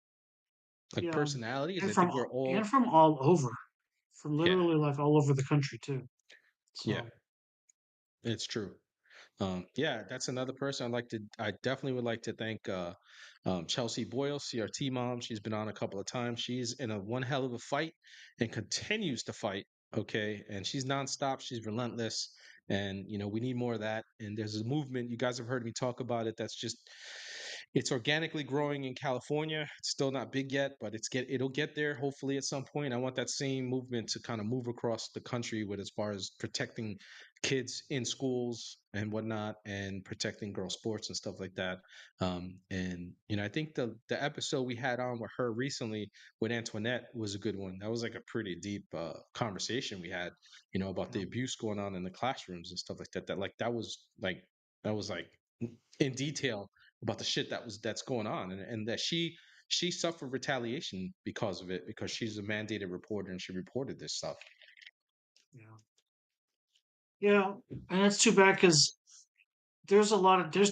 like
Yeah.
personalities.
And
I
from
think we're
and
all
from all over, from
yeah,
literally like all over the country too.
yeah,
So,
it's true. Yeah, that's another person I definitely would like to thank Chelsea Boyle, CRT mom. She's been on a couple of times. She's in a one hell of a fight and continues to fight. Okay. And she's nonstop. She's relentless. And, we need more of that. And there's a movement. You guys have heard me talk about it. It's organically growing in California. It's still not big yet, but it'll get there hopefully at some point. I want that same movement to kind of move across the country with as far as protecting kids in schools and whatnot, and protecting girl sports and stuff like that. And I think the episode we had on with her recently with Antoinette was a good one. That was like a pretty deep conversation we had, about
yeah.
the abuse going on in the classrooms and stuff like that. That was like in detail about the shit that's going on, and that she suffered retaliation because of it, because she's a mandated reporter and she reported this stuff.
Yeah. Yeah. And it's too bad because there's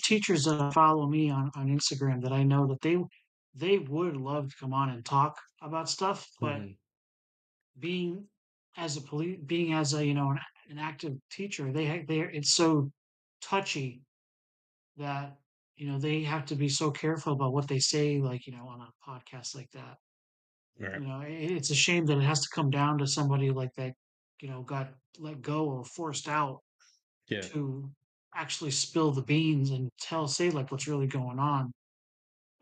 teachers that follow me on Instagram that I know that they would love to come on and talk about stuff, but
Hmm.
being being as a an active teacher, they it's so touchy that they have to be so careful about what they say, like on a podcast like that.
Right.
It's a shame that it has to come down to somebody like that, got let go or forced out
Yeah.
to actually spill the beans and say like what's really going on.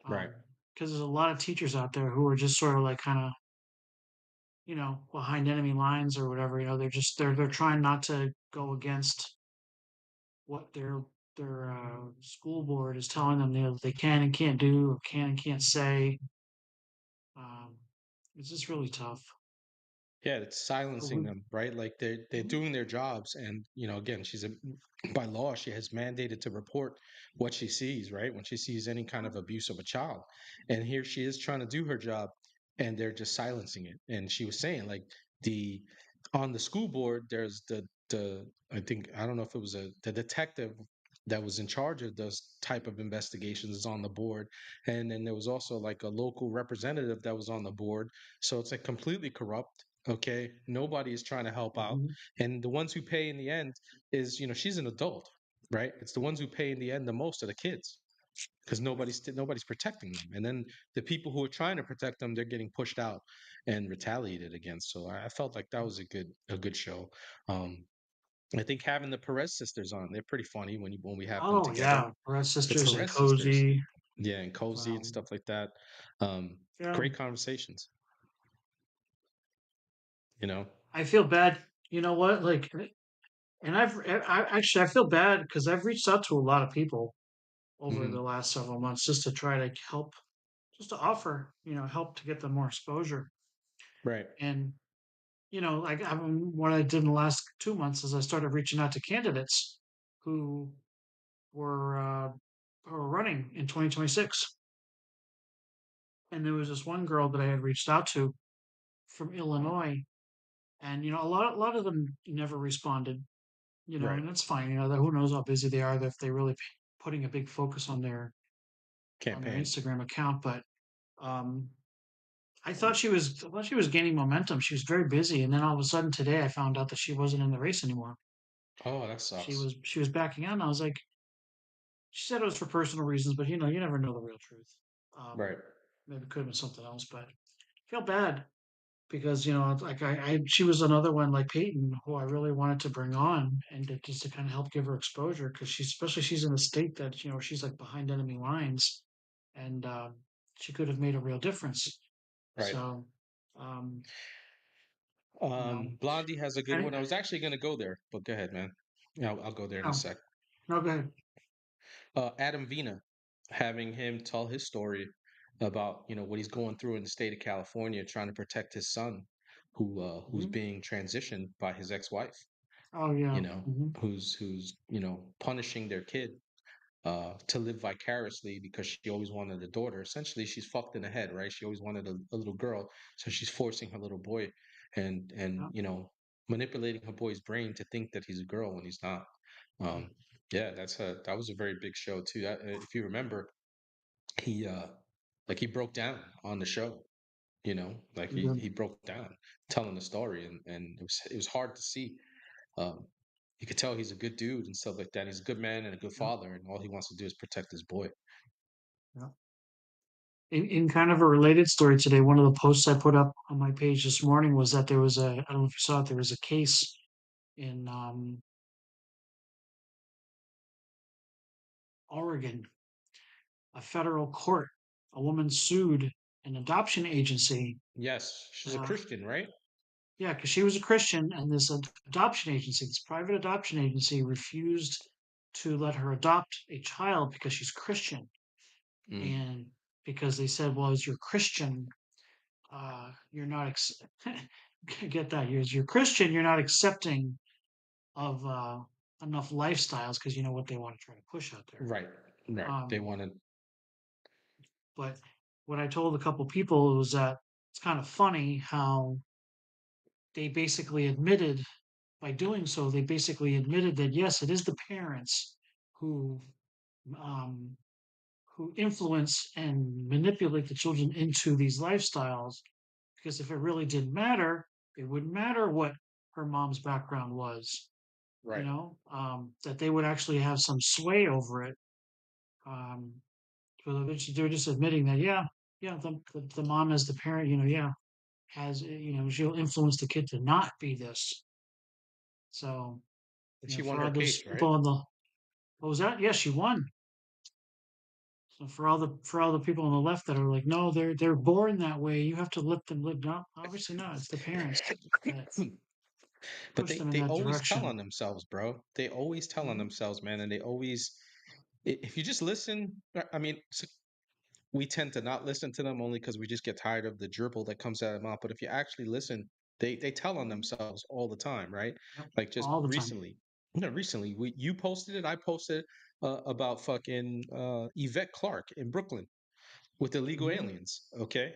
Right.
Because there's a lot of teachers out there who are just sort of like kind of behind enemy lines or whatever. They're trying not to go against what their school board is telling them they can and can't do or can and can't say. Um, it's just really tough.
Yeah, it's
So
silencing them, right? Like they're
Mhm.
doing their jobs, and again, by law she has mandated to report what she sees, right? When she sees any kind of abuse of a child, and here she is trying to do her job, and they're just silencing it. And she was saying like the on the school board, there's the I think I don't know if it was the detective that was in charge of those type of investigations is on the board, and then there was also like a local representative that was on the board, so it's like completely corrupt. Okay. Nobody is trying to help out.
Mhm.
And the ones who pay in the end is, she's an adult, right? It's the ones who pay in the end the most are the kids. because nobody's protecting them. And then the people who are trying to protect them, they're getting pushed out and retaliated against. So I felt like that was a good show. Um, I think having the Perez sisters on, they're pretty funny when we have them
Oh
together.
yeah, Red
The
Sisters and
Perez sisters,
Cozy.
yeah, and Cozy and
Um,
stuff like that. Um,
yeah,
Great conversations, you know.
I feel bad. You know what? Like, and I feel bad because I've reached out to a lot of people over
Hmm.
the last several months just to try to help, just to offer, help to get them more exposure.
Right.
And like what I did in the last 2 months is I started reaching out to candidates who were uh, who were running in 2026. And there was this one girl that I had reached out to from Illinois, and a lot of them never responded.
Right.
And that's fine. Who knows how busy they are, if they really putting a big focus on their
Campaign.
Instagram account. But um, I thought she was gaining momentum. She was very busy, and then all of a sudden today I found out that she wasn't in the race anymore.
Oh, that
She
sucks.
was she was backing out, and I was like, she said it was for personal reasons, but you never know the real truth. Um,
Right.
Maybe it could have been something else, but I feel bad because like she was another one like Peyton who I really wanted to bring on and just to kind of help give her exposure because she's in a state that she's like behind enemy lines, and she could have made a real difference.
Right.
So, um, you know,
Blondie has a good
and
one. I was actually gonna go there, but go ahead, man. Yeah, I'll go there in a
no,
sec.
no, go ahead.
Adam Vina, having him tell his story about what he's going through in the state of California, trying to protect his son, who's
Hmm.
being transitioned by his ex-wife,
Oh yeah.
you know,
Hmm.
who's punishing their kid to live vicariously because she always wanted a daughter. Essentially, she's fucked in the head, right? She always wanted a little girl, so she's forcing her little boy and
Yeah.
manipulating her boy's brain to think that he's a girl when he's not.
Yeah.
Um, yeah, that was a very big show too. If you remember, he he broke down on the show. Like
Yeah.
he broke down telling the story, and it was hard to see. Um, you could tell he's a good dude and stuff like that. He's a good man and a good
Yeah.
father, and all he wants to do is protect his boy.
Yeah. In kind of a related story today, one of the posts I put up on my page this morning was that there was I don't know if you saw it, there was a case in Oregon, a federal court. A woman sued an adoption agency.
Yes, she's a
Uh,
Christian, right?
yeah, because she was a Christian, and this adoption agency, this private adoption agency, refused to let her adopt a child because she's Christian,
Mm,
and because they said, well, as you're Christian, you're not get that. You're Christian, you're not accepting of enough lifestyles because you know what they want to try to push out there.
right, right. They
Um,
wanted
but what I told a couple people was that it's kind of funny how they basically admitted by doing so, they basically admitted that yes, it is the parents who um, who influence and manipulate the children into these lifestyles. Because if it really didn't matter, it wouldn't matter what her mom's background was.
right.
That they would actually have some sway over it. Um, so they're just admitting that, yeah, yeah, the mom as the parent, yeah, has, she'll influence the kid to not be this. So,
And she won
for
her
all those
case, right?
people what was that? Yeah, she won. So for all the people on the left that are like, no, they're born that way. You have to let them live. No, obviously not. It's the parents that
But
push
they
them in
they
that
always tell
direction.
on themselves, bro. They always tell on
Hmm.
themselves, man, and they always if you just listen, I mean, we tend to not listen to them only because we just get tired of the dribble that comes out of their mouth. But if you actually listen, they tell on themselves all the time, right?
Yep,
Like just
all the time.
recently, recently you posted it, I posted about fucking Yvette Clark in Brooklyn with illegal
Hmm.
aliens. Okay,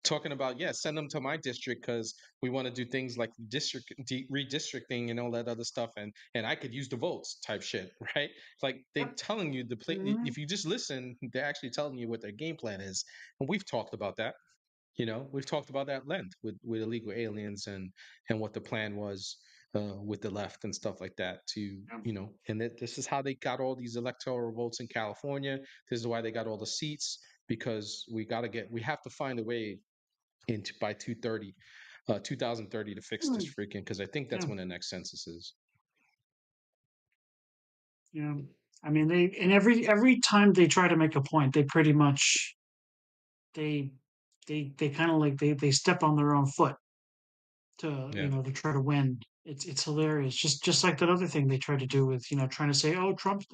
talking about send them to my district because we want to do things like redistricting and all that other stuff, and I could use the votes type shit, right? Like they
Yep.
telling you the play.
Hmm.
If you just listen, they're actually telling you what their game plan is, and we've talked about that. We've talked about that length with illegal aliens and what the plan was. with the left and stuff like that to,
Yeah.
and this is how they got all these electoral votes in California. This is why they got all the seats, because we have to find a way into by 2030 to fix this
Mm.
freaking, because I think that's
Yeah.
when the next census is.
Yeah. I mean, they and every time they try to make a point, they pretty much they they kind of like they step on their own foot to
Yeah.
to try to win. It's hilarious. Just like that other thing they tried to do with trying to say, oh, Trump's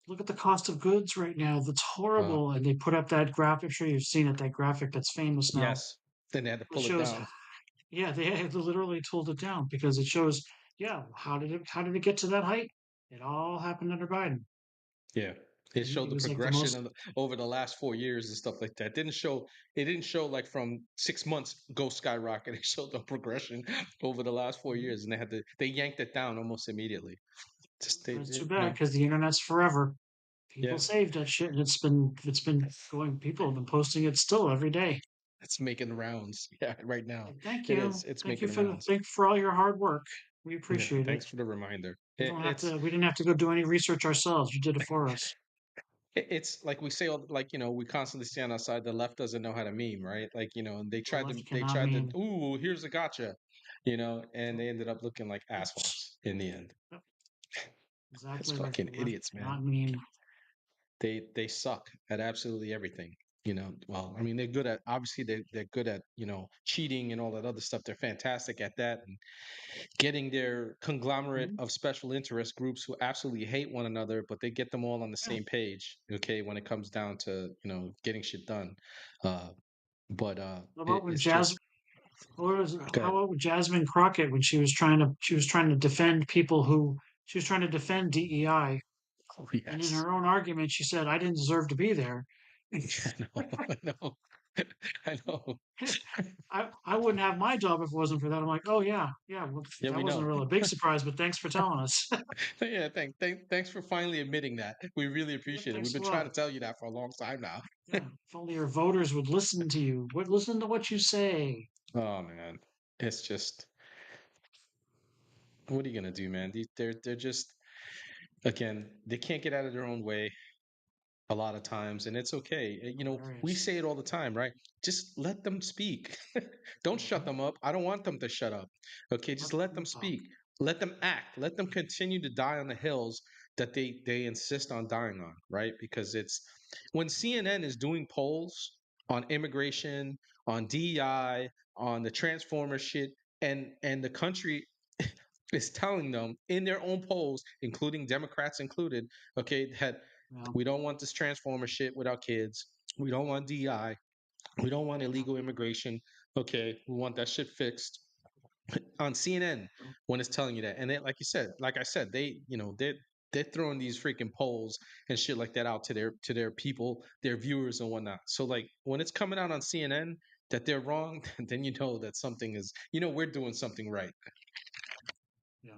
look at the cost of goods right now. That's
Uh,
horrible. And they put up that graphic. I'm sure you've seen it. That graphic that's famous now.
yes. Then they had to
It
pull it
shows,
down.
yeah, they had literally told it down because it shows, yeah, how did it get to that height? It all happened under Biden.
Yeah. It
And he
showed the
was like the
progression
most,
of over the last 4 years and stuff like that. It didn't show like from 6 months go skyrocket. It showed the progression over the last 4 years, and they yanked it down almost immediately. Just
that's too bad because the internet's forever. People
yeah,
saved that shit, and it's been going. People have been posting it still every day.
it's making the rounds. Yeah, right now.
Like, thank
It
you,
is. It's
thank you
making the
for
rounds.
all your hard work. We
Yeah,
appreciate it.
thanks for the reminder.
We
It,
don't have
it's
to. We didn't have to go do any research ourselves. You did it for us.
it's like we say, like we constantly say on our side, the left doesn't know how to meme, right? Like and
The left
they
cannot
tried to,
meme.
ooh, here's a gotcha, and they ended up looking like assholes in the end.
Yep,
It's
exactly right.
fucking
The left
idiots, man.
cannot meme.
They suck at absolutely everything. Well, I mean, they're good at, obviously they're good at cheating and all that other stuff. They're fantastic at that, and getting their conglomerate
Mhm.
of special interest groups who absolutely hate one another, but they get them all on the
Yeah.
same page. Okay, when it comes down to getting shit done. Uh, but
How about
it,
when
it's
Jazz?
just
What was it? How
good.
about with Jasmine Crockett when she was trying to defend people who she was trying to defend DEI,
Oh
and in
yes,
her own argument she said I didn't deserve to be there.
I know, I know, I know.
I wouldn't have my job if it wasn't for that. I'm like, oh yeah, yeah. Well,
Yeah,
that
we
wasn't
know.
really a big surprise, but thanks for telling us.
Yeah, thanks for finally admitting that. We really
Yeah,
appreciate it. We've
thanks a
been trying
lot.
to tell you that for a long time now.
Yeah, if only your voters would listen to you. Would listen to what you say.
Oh man, it's just, what are you gonna do, man? They're just, again, they can't get out of their own way a lot of times, and it's okay. We
Hilarious.
say it all the time, right? Just let them speak. Don't shut
Mm-hmm.
them up. I don't want them to shut up. Okay, just
Let
let
them
them
talk.
speak. Let them act. Let them continue to die on the hills that they insist on dying on, right? Because it's when CNN is doing polls on immigration, on DEI, on the transformer shit, and the country is telling them in their own polls, including Democrats included, okay, that
Yeah,
we don't want this transformer shit with our kids. We don't want DI. We don't want
yeah,
illegal immigration. Okay, we want that shit fixed on CNN
yeah.
when it's telling you that. And like you said, like I said, they're throwing these freaking polls and shit like that out to their people, their viewers and whatnot. So like when it's coming out on CNN that they're wrong, then you know that something is, we're doing something right.
Yeah.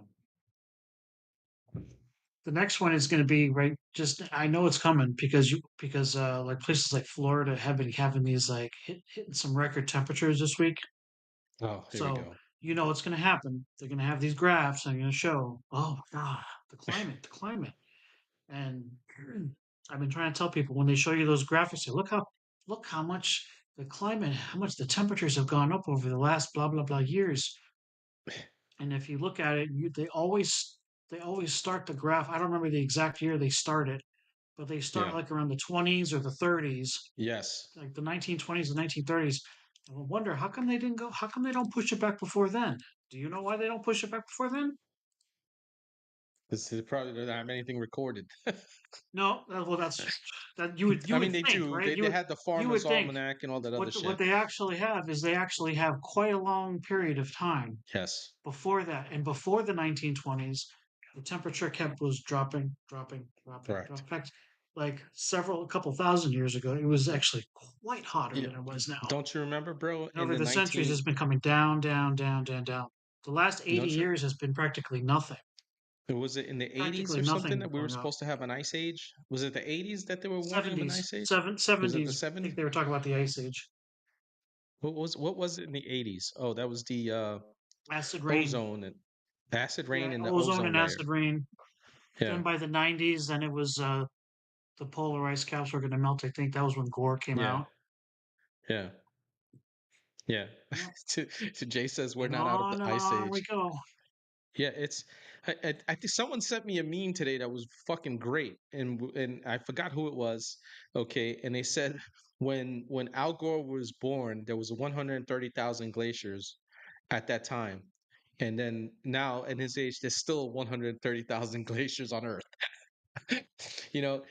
The next one is going to be right. Just I know it's coming because like places like Florida have been having these like hitting some record temperatures this week.
Oh, here we
So
go.
it's going to happen. They're going to have these graphs and going to show, oh my God, the climate. And I've been trying to tell people when they show you those graphics, say, look how much the climate, how much the temperatures have gone up over the last blah blah blah years. And if you look at it, they always start the graph. I don't remember the exact year they started, but they start
Yeah.
like around the 20s or the 30s,
Yes.
like the 1920s and 1930s. I wonder how come they didn't go. How come they don't push it back before then? Do you know why they don't push it back before then?
This is probably doesn't have anything recorded.
No, well, that you
I
would
mean, they
think,
do.
right?
They had the
You
Farmer's
would think
Almanac and all that other
what
shit.
they actually have is they actually have quite a long period of time
Yes.
before that, and before the 1920s, the temperature kept was dropping, dropping, dropping,
Correct.
dropping. In fact, like a couple thousand years ago, it was actually quite hotter
Yeah.
than it was now.
Don't you remember, bro?
And
In
over
the
the centuries,
19,
it's been coming down, down, down, down, down. The last 80
don't you?
years has been practically nothing,
Was it in the 80s
practically
or something
nothing
that we were
going up.
supposed to have an ice age? Was it the 80s that they were warning of an
70s,
ice age?
seven,
Was it the
70s. I think
70s?
they were talking about the ice age.
What was it in the 80s? Oh, that was
Acid Rain.
Ozone and acid rain
Yeah,
in the
Ozone
ozone
and
layer.
Acid Rain.
Yeah,
Then by the 90s, then it was the polar ice caps were going to melt. I think that was when Gore came
yeah,
out.
yeah, yeah.
Yep.
to Jay says we're not out of the
And
ice
on we
age.
go.
Yeah, it's. I think someone sent me a meme today that was fucking great, and I forgot who it was. Okay, and they said when Al Gore was born, there was 130,000 glaciers at that time, and then now in his age, there's still 130,000 glaciers on Earth.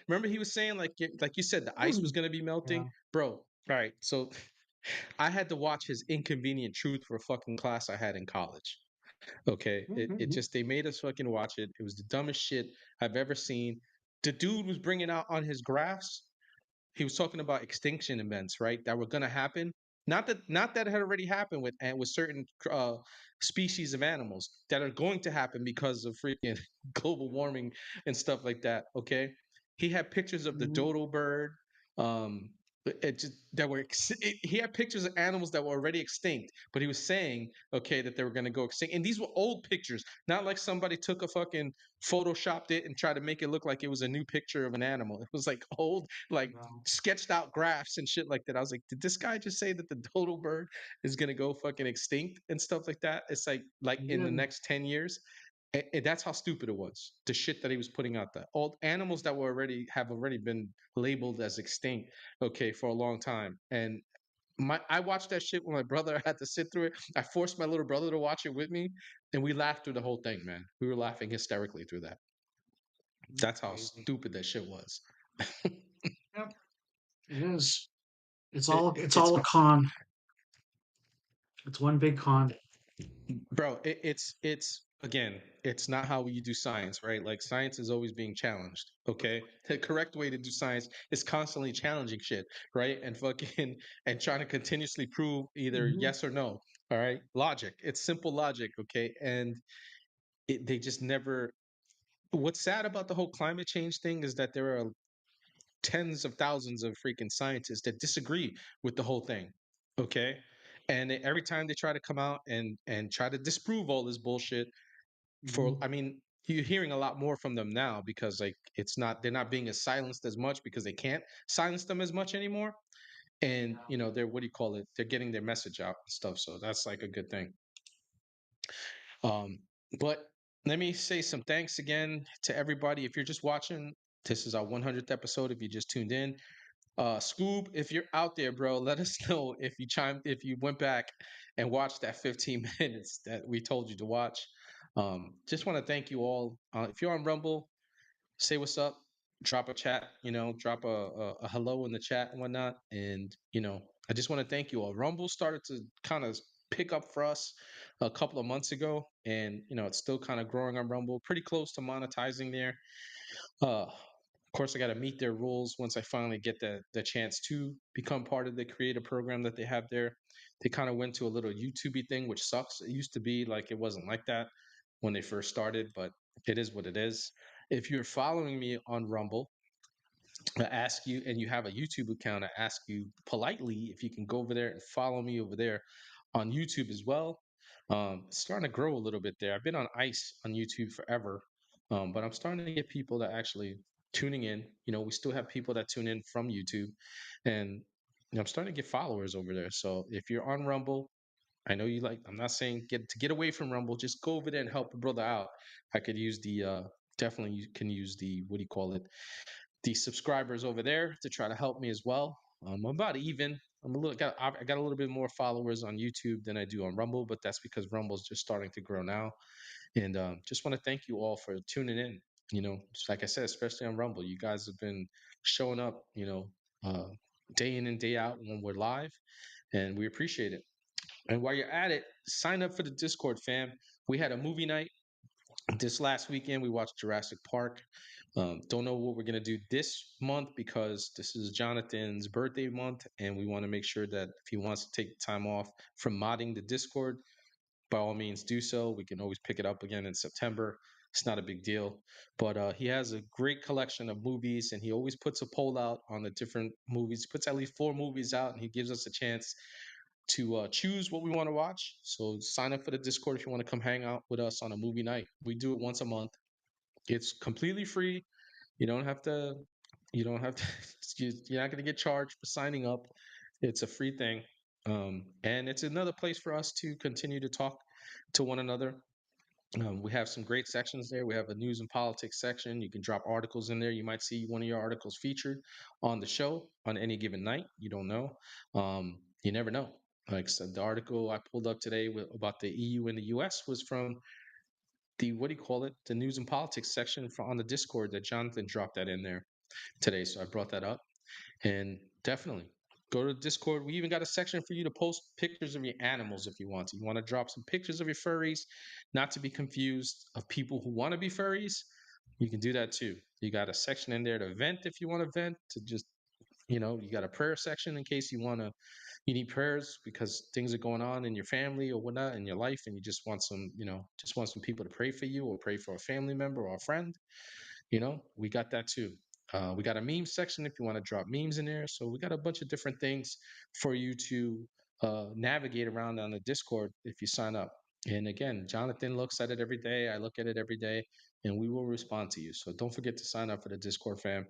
Remember he was saying like you said, the ice was gonna be melting,
Yeah.
bro. All right, so I had to watch his Inconvenient Truth for a fucking class I had in college. Okay. It
Mhm.
just, they made us fucking watch it. It was the dumbest shit I've ever seen. The dude was bringing out on his graphs, he was talking about extinction events, right? That were going to happen. Not that it had already happened with certain species of animals that are going to happen because of freaking global warming and stuff like that. Okay, he had pictures of the
Mhm.
dodo bird. Um, it just that were he had pictures of animals that were already extinct, but he was saying okay that they were going to go extinct, and these were old pictures, not like somebody took a fucking photoshopped it and tried to make it look like it was a new picture of an animal. It was like old, like
Wow.
sketched out graphs and shit like that. I was like, did this guy just say that the dodo bird is gonna go fucking extinct and stuff like that? It's like
He
in the
did.
next 10 years. And that's how stupid it was. The shit that he was putting out there. All animals that were already been labeled as extinct, okay, for a long time. And I watched that shit with my brother. I had to sit through it. I forced my little brother to watch it with me, and we laughed through the whole thing, man. We were laughing hysterically through that. That's how
Crazy.
stupid that shit was.
Yep. It is. It's
it,
all it's
it's
all a con. It's one big con.
bro, it's again, it's not how you do science, right? Like science is always being challenged. Okay, the correct way to do science is constantly challenging shit, right? And fucking and trying to continuously prove either
Mhm.
yes or no. All right, logic. It's simple logic. Okay, and they just never. What's sad about the whole climate change thing is that there are tens of thousands of freaking scientists that disagree with the whole thing. Okay. And every time they try to come out and try to disprove all this bullshit, for
Mhm.
I mean, you're hearing a lot more from them now because like it's not, they're not being as silenced as much because they can't silence them as much anymore. And they're, what do you call it, they're getting their message out and stuff, so that's like a good thing. But let me say some thanks again to everybody. If you're just watching, this is our 100th episode. If you just tuned in, Scoob, if you're out there, bro, let us know if you went back and watched that 15 minutes that we told you to watch. Just want to thank you all. If you're on Rumble, say what's up, drop a chat, drop a hello in the chat and whatnot. And I just want to thank you all. Rumble started to kind of pick up for us a couple of months ago, and it's still kind of growing on Rumble, pretty close to monetizing there. Of course, I got to meet their rules once I finally get the chance to become part of the creator program that they have there. They kind of went to a little YouTubey thing, which sucks. It used to be like it wasn't like that when they first started, but it is what it is. If you're following me on Rumble, I ask you, and you have a YouTube account, I ask you politely if you can go over there and follow me over there on YouTube as well. It's starting to grow a little bit there. I've been on ice on YouTube forever, but I'm starting to get people that actually tuning in. We still have people that tune in from YouTube, and I'm starting to get followers over there. So if you're on Rumble, I know you like. I'm not saying get away from Rumble. Just go over there and help a brother out. I could use the definitely you can use the, what do you call it, the subscribers over there to try to help me as well. I'm about even. I got a little bit more followers on YouTube than I do on Rumble, but that's because Rumble's just starting to grow now. And just want to thank you all for tuning in. Just like I said, especially on Rumble, you guys have been showing up. Day in and day out when we're live, and we appreciate it. And while you're at it, sign up for the Discord, fam. We had a movie night this last weekend. We watched Jurassic Park. Don't know what we're gonna do this month because this is Jonathan's birthday month, and we want to make sure that if he wants to take time off from modding the Discord, by all means do so. We can always pick it up again in September. It's not a big deal. But he has a great collection of movies, and he always puts a poll out on the different movies. Puts at least 4 movies out, and he gives us a chance choose what we want to watch. So sign up for the Discord if you want to come hang out with us on a movie night. We do it once a month. It's completely free. You don't have to. You don't have to. You're not going to get charged for signing up. It's a free thing, and it's another place for us to continue to talk to one another. We have some great sections there. We have a news and politics section. You can drop articles in there. You might see one of your articles featured on the show on any given night. You don't know. You never know. Like so the article I pulled up today about the EU and the US was from the what do you call it? The news and politics section on the Discord that Jonathan dropped that in there today. So I brought that up. And definitely go to Discord. We even got a section for you to post pictures of your animals if you want to. You want to drop some pictures of your furries, not to be confused of people who want to be furries. You can do that too. You got a section in there to vent if you want to vent, to just, you got a prayer section in case you need prayers because things are going on in your family or whatnot in your life and you just want some people to pray for you or pray for a family member or a friend. We got that too. We got a meme section if you want to drop memes in there. So we got a bunch of different things for you to navigate around on the Discord if you sign up. And again, Jonathan looks at it every day. I look at it every day, and we will respond to you. So don't forget to sign up for the Discord, fam.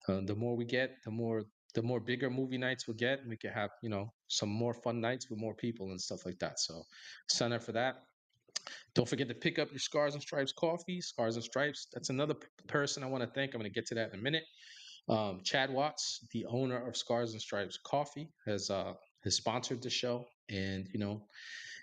The more we get, the more bigger movie nights we get. We can have some more fun nights with more people and stuff like that. So sign up for that. Don't forget to pick up your Scars and Stripes coffee. Scars and Stripes. That's another person I want to thank. I'm going to get to that in a minute. Chad Watts, the owner of Scars and Stripes Coffee, has sponsored the show, and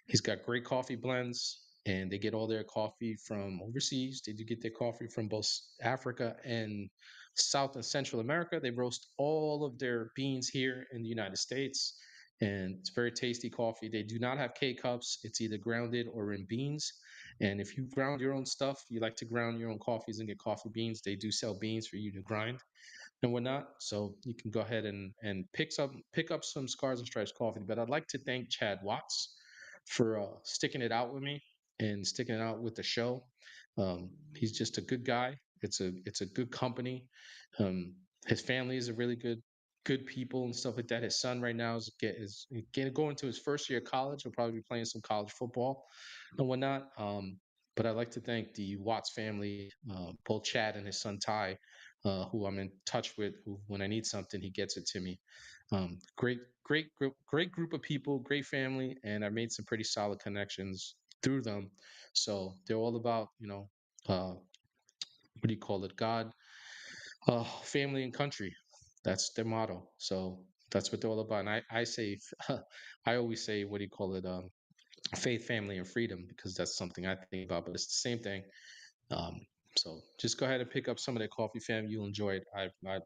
he's got great coffee blends, and they get all their coffee from overseas. They do get their coffee from both Africa and South and Central America. They roast all of their beans here in the United States, and it's very tasty coffee. They do not have K cups. It's either grounded or in beans. And if you ground your own stuff, you like to ground your own coffees and get coffee beans, they do sell beans for you to grind and whatnot. So you can go ahead and pick up some Scars and Stripes coffee. But I'd like to thank Chad Watts for sticking it out with me and sticking it out with the show. He's just a good guy. It's a good company. His family is a really good people and stuff like that. His son right now is going to his first year of college. He'll probably be playing some college football and whatnot. But I'd like to thank the Watts family, both Chad and his son Ty, who I'm in touch with. Who, when I need something, he gets it to me. Great group of people, great family, and I made some pretty solid connections through them. So they're all about, what do you call it? God, family, and country. That's their motto. So that's what they're all about. And I say, I always say, what do you call it? Faith, family, and freedom, because that's something I think about. But it's the same thing. Um, so just go ahead and pick up some of their coffee, fam. You'll enjoy it. I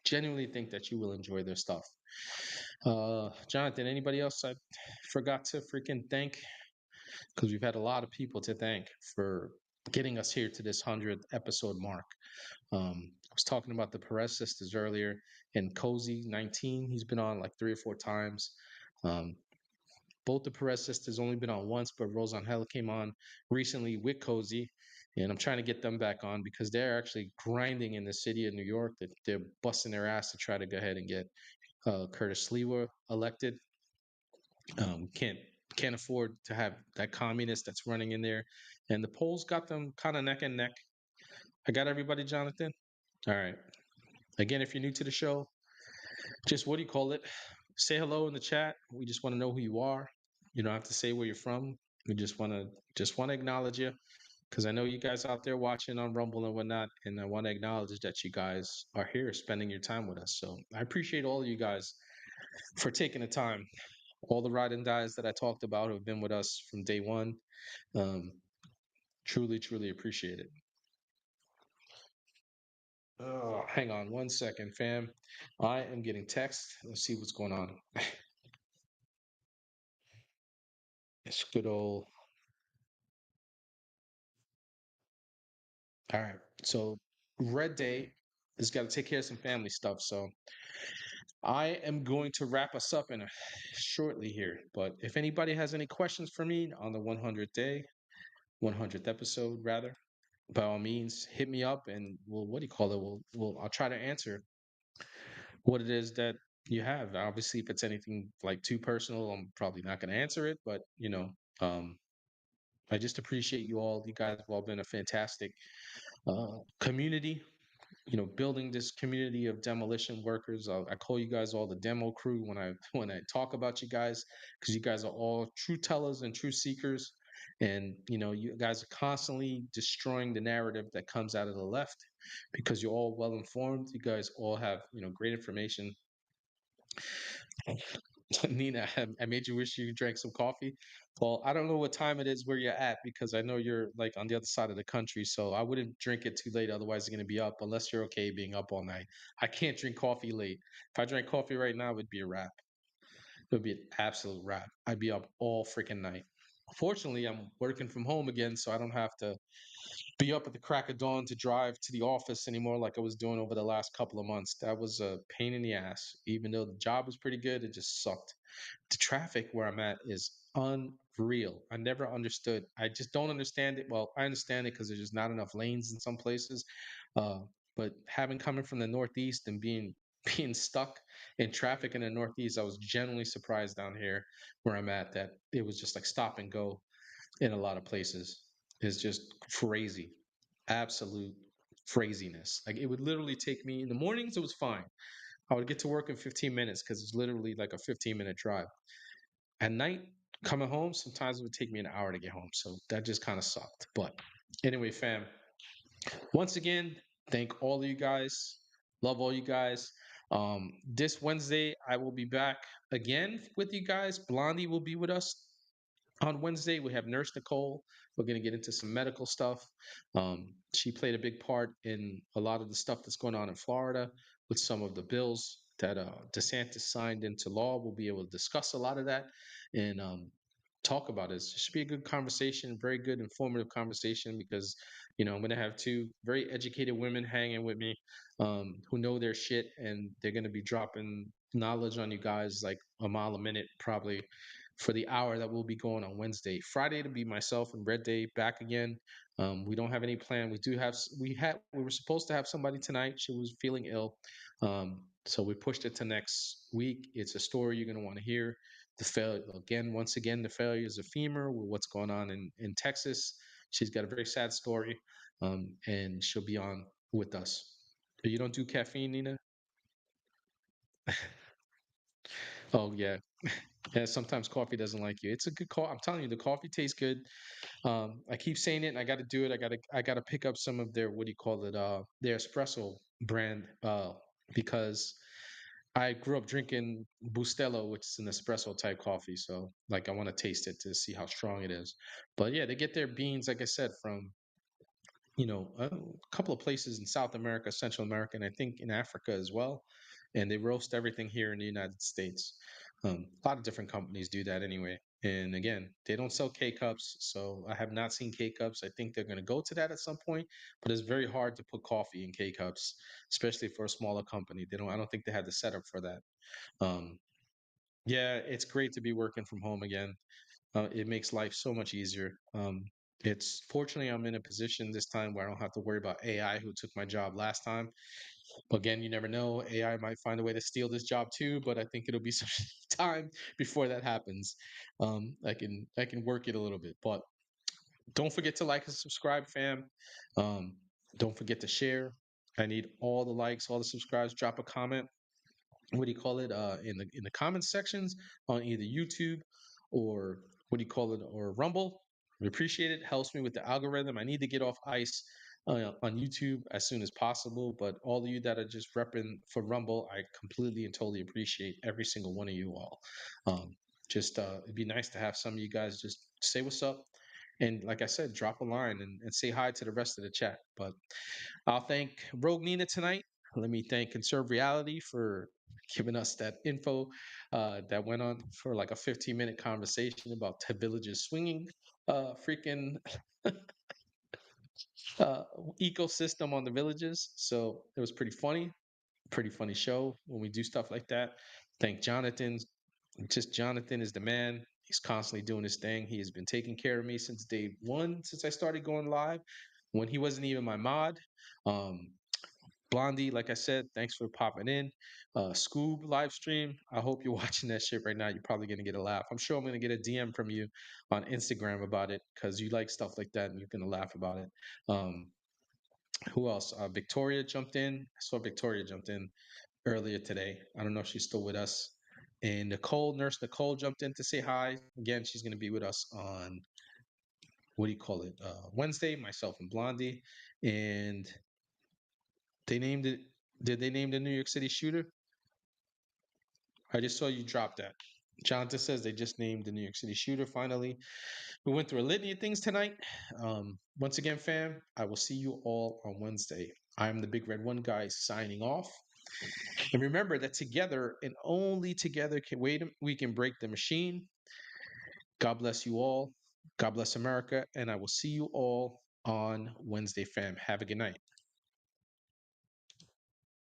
genuinely think that you will enjoy their stuff. Jonathan, anybody else I forgot to freaking thank? Because we've had a lot of people to thank for getting us here to this 100th episode mark. I was talking about the Perez sisters earlier, and Cozy 19. He's been on like 3 or 4 times. Um, both the Perez sisters only been on once, but Rose Angela came on recently with Cozy, and I'm trying to get them back on because they're actually grinding in the city of New York. That they're busting their ass to try to go ahead and get Curtis Sliwa elected. Can't afford to have that communist that's running in there, and the polls got them kind of neck and neck. I got everybody, Jonathan. All right. Again, if you're new to the show, just what do you call it? Say hello in the chat. We just want to know who you are. You don't have to say where you're from. We just want to acknowledge you because I know you guys out there watching on Rumble and whatnot, and I want to acknowledge that you guys are here spending your time with us. So I appreciate all of you guys for taking the time. All the ride and dies that I talked about who have been with us from day one. Um, truly, truly appreciate it. Oh, hang on 1 second, fam. I am getting text. Let's see what's going on. It's good old. All right. So Red Day has got to take care of some family stuff. So I am going to wrap us up shortly here. But if anybody has any questions for me on the 100th day, 100th episode rather, by all means, hit me up and we'll what do you call it? I'll try to answer what it is that You have. Obviously, if it's anything like too personal, I'm probably not going to answer it. But um, I just appreciate you all. You guys have all been a fantastic community. Building this community of demolition workers. I call you guys all the demo crew when I when I talk about you guys, because you guys are all true tellers and true seekers. And you guys are constantly destroying the narrative that comes out of the left, because you're all well informed. You guys all have great information. Nina, I made you wish you drank some coffee. Well, I don't know what time it is where you're at, because I know you're like on the other side of the country. So I wouldn't drink it too late. Otherwise, you're going to be up, unless you're okay being up all night. I can't drink coffee late. If I drank coffee right now, it would be a wrap. It would be an absolute wrap. I'd be up all freaking night. Fortunately, I'm working from home again, so I don't have to be up at the crack of dawn to drive to the office anymore like I was doing over the last couple of months. That was a pain in the ass. Even though the job was pretty good, it just sucked. The traffic where I'm at is unreal. I never understood. I just don't understand it. Well, I understand it because there's just not enough lanes in some places. Uh, but having coming from the Northeast and being being stuck in traffic in the Northeast, I was genuinely surprised down here where I'm at that it was just like stop and go in a lot of places. It's just crazy, absolute craziness. Like it would literally take me in the mornings. It was fine. I would get to work in 15 minutes because it's literally like a 15-minute drive. At night, coming home, sometimes it would take me an hour to get home. So that just kind of sucked. But anyway, fam, once again, thank all of you guys. Love all you guys. This Wednesday, I will be back again with you guys. Blondie will be with us on Wednesday. We have Nurse Nicole. We're going to get into some medical stuff. She played a big part in a lot of the stuff that's going on in Florida with some of the bills that DeSantis signed into law. We'll be able to discuss a lot of that and talk about it. It should be a good conversation, very good, informative conversation, because I'm going to have two very educated women hanging with me who know their shit, and they're going to be dropping knowledge on you guys like a mile a minute, probably for the hour that we'll be going on Wednesday. Friday to be myself and Red Day back again. We don't have any plan. We were supposed to have somebody tonight. She was feeling ill, so we pushed it to next week. It's a story you're gonna want to hear. The failure again, once again, the failures of FEMA with what's going on in Texas. She's got a very sad story, and she'll be on with us. You don't do caffeine, Nina? Oh yeah, yeah. Sometimes coffee doesn't like you. It's a good call. I'm telling you, the coffee tastes good. I keep saying it, and I got to do it. I got to pick up some of their, what do you call it? Their espresso brand. Because I grew up drinking Bustelo, which is an espresso type coffee. So like, I want to taste it to see how strong it is. But yeah, they get their beans, like I said, from a couple of places in South America, Central America, and I think in Africa as well. And they roast everything here in the United States. A lot of different companies do that anyway. And again, they don't sell K cups, so I have not seen K cups. I think they're going to go to that at some point, but it's very hard to put coffee in K cups, especially for a smaller company. They don't. I don't think they have the setup for that. Um, yeah, it's great to be working from home again. It makes life so much easier. It's fortunately I'm in a position this time where I don't have to worry about AI who took my job last time. But again, you never know. AI might find a way to steal this job too, but I think it'll be some time before that happens. I can work it a little bit, but don't forget to like and subscribe, fam. Um, don't forget to share. I need all the likes, all the subscribes. Drop a comment, what do you call it, in the comment sections on either YouTube or, what do you call it, or Rumble. We appreciate it. Helps me with the algorithm. I need to get off ice on YouTube as soon as possible. But all of you that are just repping for Rumble, I completely and totally appreciate every single one of you all. Just it'd be nice to have some of you guys just say what's up, and like I said, drop a line and say hi to the rest of the chat. But I'll thank Rogue Nina tonight. Let me thank Conserve Reality for giving us that info that went on for like a 15-minute conversation about the villages swinging freaking uh, ecosystem on the villages. So it was pretty funny show when we do stuff like that. Thank Jonathan. Just Jonathan is the man. He's constantly doing his thing. He has been taking care of me since day one, since I started going live, when he wasn't even my mod. Um, Blondie, like I said, thanks for popping in. Scoob live stream. I hope you're watching that shit right now. You're probably gonna get a laugh. I'm sure I'm gonna get a DM from you on Instagram about it because you like stuff like that and you're gonna laugh about it. Um, who else? Victoria jumped in. I saw Victoria jumped in earlier today. I don't know if she's still with us. And Nurse Nicole jumped in to say hi. Again, she's gonna be with us on what do you call it? Wednesday, myself and Blondie. And they named it. Did they name the New York City shooter? I just saw you drop that. Jonathan says they just named the New York City shooter finally. We went through a litany of things tonight. Once again, fam, I will see you all on Wednesday. I'm the Big Red One Guy signing off. And remember that together and only together we can break the machine. God bless you all. God bless America. And I will see you all on Wednesday, fam. Have a good night.